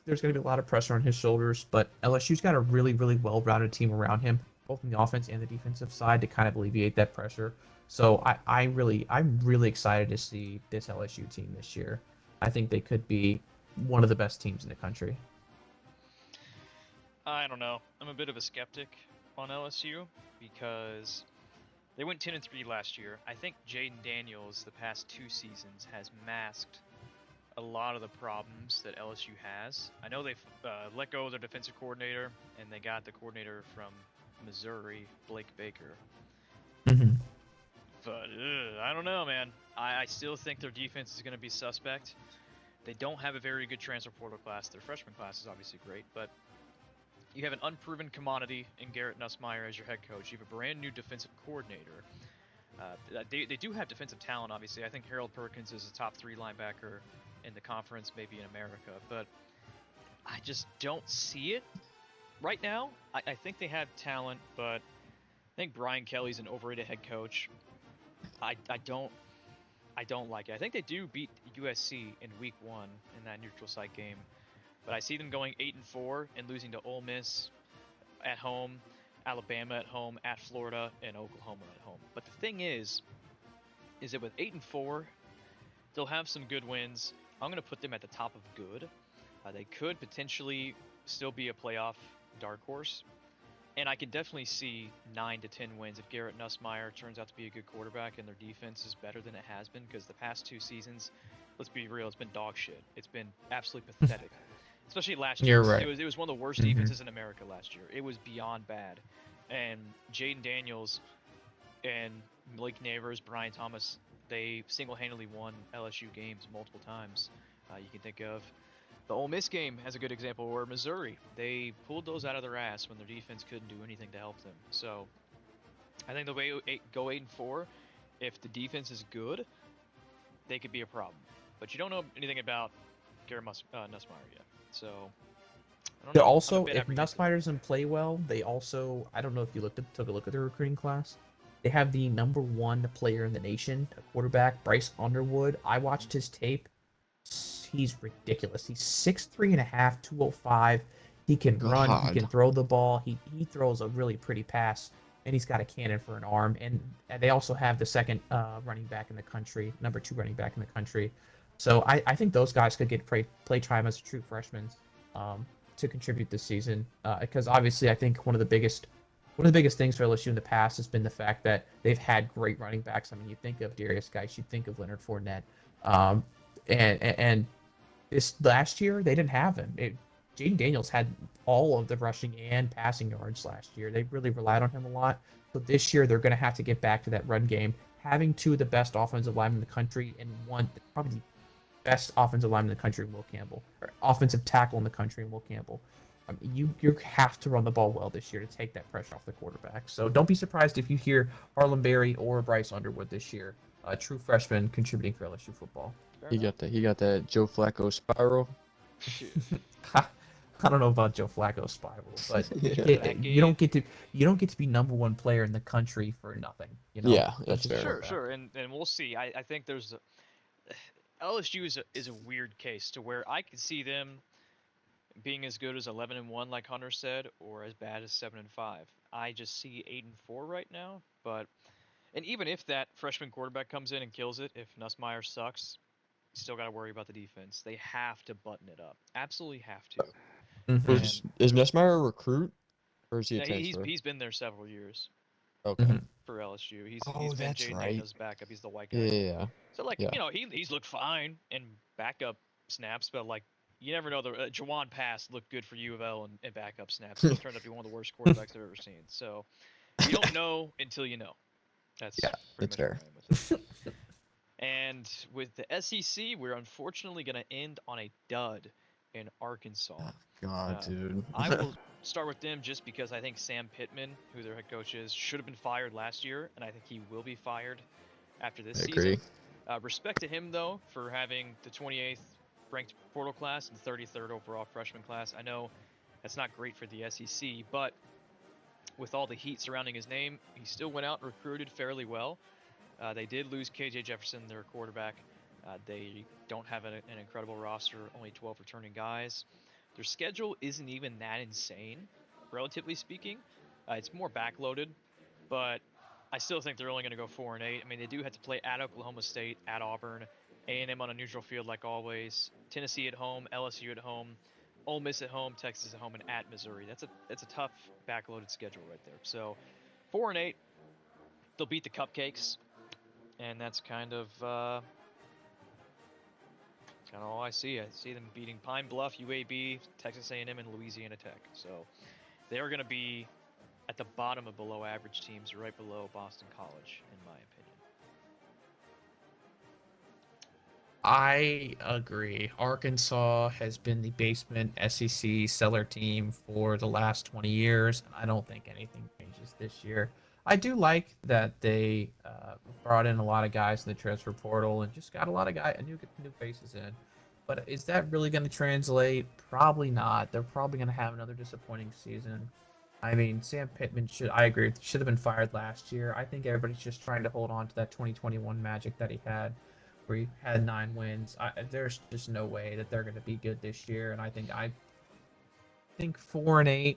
there's going to be a lot of pressure on his shoulders, but LSU's got a really, really well-rounded team around him, both in the offense and the defensive side, to kind of alleviate that pressure. So I'm really excited to see this LSU team this year. I think they could be one of the best teams in the country. I don't know. I'm a bit of a skeptic on LSU because they went 10-3 last year. I think Jaden Daniels the past 2 seasons has masked a lot of the problems that LSU has. I know they've let go of their defensive coordinator, and they got the coordinator from Missouri, Blake Baker. Mm-hmm. But I don't know, man. I still think their defense is going to be suspect. They don't have a very good transfer portal class. Their freshman class is obviously great, but you have an unproven commodity in Garrett Nussmeier as your head coach. You have a brand new defensive coordinator. They do have defensive talent, obviously. I think Harold Perkins is a top 3 linebacker in the conference, maybe in America, but I just don't see it right now. I think they have talent, but I think Brian Kelly's an overrated head coach. I don't like it. I think they do beat USC in week 1 in that neutral site game, but I see them going 8-4 and losing to Ole Miss at home, Alabama at home, at Florida, and Oklahoma at home. But the thing is that with 8-4, they'll have some good wins. I'm going to put them at the top of good. They could potentially still be a playoff dark horse. And I can definitely see 9 to 10 wins if Garrett Nussmeier turns out to be a good quarterback and their defense is better than it has been, because the past 2 seasons, let's be real, it's been dog shit. It's been absolutely pathetic. Especially last year. You're right. It was one of the worst defenses in America last year. It was beyond bad. And Jaden Daniels and Blake Neighbors, Brian Thomas, they single-handedly won LSU games multiple times. You can think of the Ole Miss game as a good example, or Missouri. They pulled those out of their ass when their defense couldn't do anything to help them. So I think they'll go 8-4. If the defense is good, they could be a problem. But you don't know anything about Nussmeier yet, so I don't They're know. I'm a also, bit if apprehensive. Nussmeier doesn't play well, they also, I don't know if you took a look at their recruiting class. They have the number one player in the nation, a quarterback, Bryce Underwood. I watched his tape. He's ridiculous. He's 6'3" and a half, 205. He can run, he God. can throw the ball. He throws a really pretty pass, and he's got a cannon for an arm. And they also have the second running back in the country, number two running back in the country. So I think those guys could get play time as a true freshmen um, to contribute this season. Because obviously, I think one of the biggest things for LSU in the past has been the fact that they've had great running backs. I mean, you think of Darius Geis, you think of Leonard Fournette, um, and this last year they didn't have him. Jaden Daniels had all of the rushing and passing yards last year. They really relied on him a lot. So this year they're going to have to get back to that run game. Having two of the best offensive linemen in the country and one probably the best offensive lineman in the country, Will Campbell, or offensive tackle in the country, Will Campbell. I mean, you have to run the ball well this year to take that pressure off the quarterback. So don't be surprised if you hear Harlem Berry or Bryce Underwood this year, a true freshman contributing for LSU football. Fair He enough. got that. He got that Joe Flacco spiral. I don't know about Joe Flacco spiral, but Yeah. you don't get to be number one player in the country for nothing. You know, Yeah, that's that's just fair. for a Sure, fact. sure, and we'll see. I think there's LSU is a weird case to where I could see them being as good as 11-1, like Hunter said, or as bad as 7-5. I just see 8-4 right now, but and even if that freshman quarterback comes in and kills it, if Nussmeier sucks, you still got to worry about the defense. They have to button it up. Absolutely have to. Mm-hmm. And Is Nussmeier a recruit or is he a yeah, transfer? he's been there several years Okay. Mm-hmm. for LSU. He's Oh, been that's Jaden right. Daniels' backup. He's the white Yeah, guy. yeah, yeah. So like Yeah. he's looked fine in backup snaps, but like you never know. The Jawan Pass looked good for U of L in backup snaps, and he turned out to be one of the worst quarterbacks I've ever seen. So you don't know until you know. That's Yeah, pretty that's much where fair. I am with it. And with the SEC, we're unfortunately going to end on a dud in Arkansas. Oh, God, Uh, dude. I will start with them just because I think Sam Pittman, who their head coach is, should have been fired last year, and I think he will be fired after this I season. agree. Respect to him, though, for having the 28th ranked portal class and 33rd overall freshman class. I know that's not great for the SEC, but with all the heat surrounding his name, he still went out and recruited fairly well. They did lose KJ Jefferson, their quarterback. They don't have an incredible roster, only 12 returning guys. Their schedule isn't even that insane, relatively speaking. It's more backloaded, but I still think they're only going to go 4-8. I mean, they do have to play at Oklahoma State, at Auburn, A&M on a neutral field like always, Tennessee at home, LSU at home, Ole Miss at home, Texas at home, and at Missouri. That's a tough backloaded schedule right there. So 4-8, they'll beat the Cupcakes, and that's kind of all I see. I see them beating Pine Bluff, UAB, Texas A&M, and Louisiana Tech. So they're going to be at the bottom of below average teams, right below Boston College, in my opinion. I agree. Arkansas has been the basement SEC seller team for the last 20 years, and I don't think anything changes this year. I do like that they brought in a lot of guys in the transfer portal and just got a lot of new faces in. But is that really going to translate? Probably not. They're probably going to have another disappointing season. I mean, Sam Pittman I agree, should have been fired last year. I think everybody's just trying to hold on to that 2021 magic that he had where he had 9 wins. There's just no way that they're going to be good this year, and I think 4-8,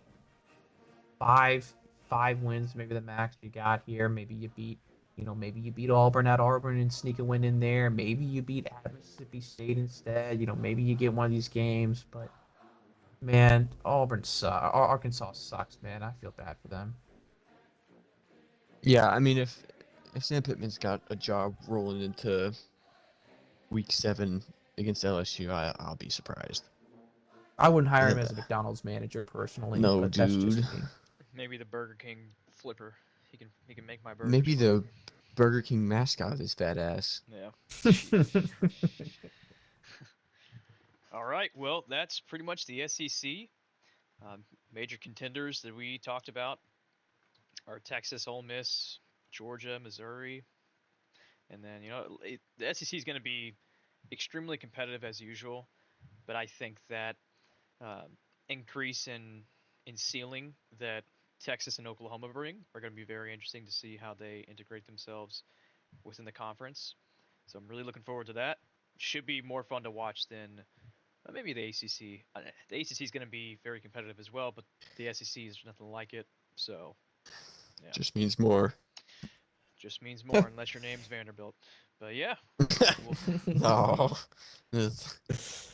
five wins, maybe the max you got here. Maybe you beat Auburn at Auburn and sneak a win in there. Maybe you beat at Mississippi State instead. Maybe you get one of these games, but man, Arkansas sucks, man. I feel bad for them. Yeah, I mean, if Sam Pittman's got a job rolling into week 7 against LSU, I'll be surprised. I wouldn't hire him Uh, as a McDonald's manager personally, no, but that's dude. just me. Maybe the Burger King flipper. He can make my burgers Maybe for me. the Burger King mascot is fat ass. Yeah. Jeez. All right. Well, that's pretty much the SEC. Major contenders that we talked about are Texas, Ole Miss, Georgia, Missouri, and then the SEC is going to be extremely competitive as usual. But I think that increase in ceiling that Texas and Oklahoma bring are going to be very interesting to see how they integrate themselves within the conference. So I'm really looking forward to that. Should be more fun to watch than maybe the ACC. The ACC is going to be very competitive as well, but the SEC is nothing like it. So yeah, Just means more. just means more unless your name's Vanderbilt. But yeah, we'll, No. It's-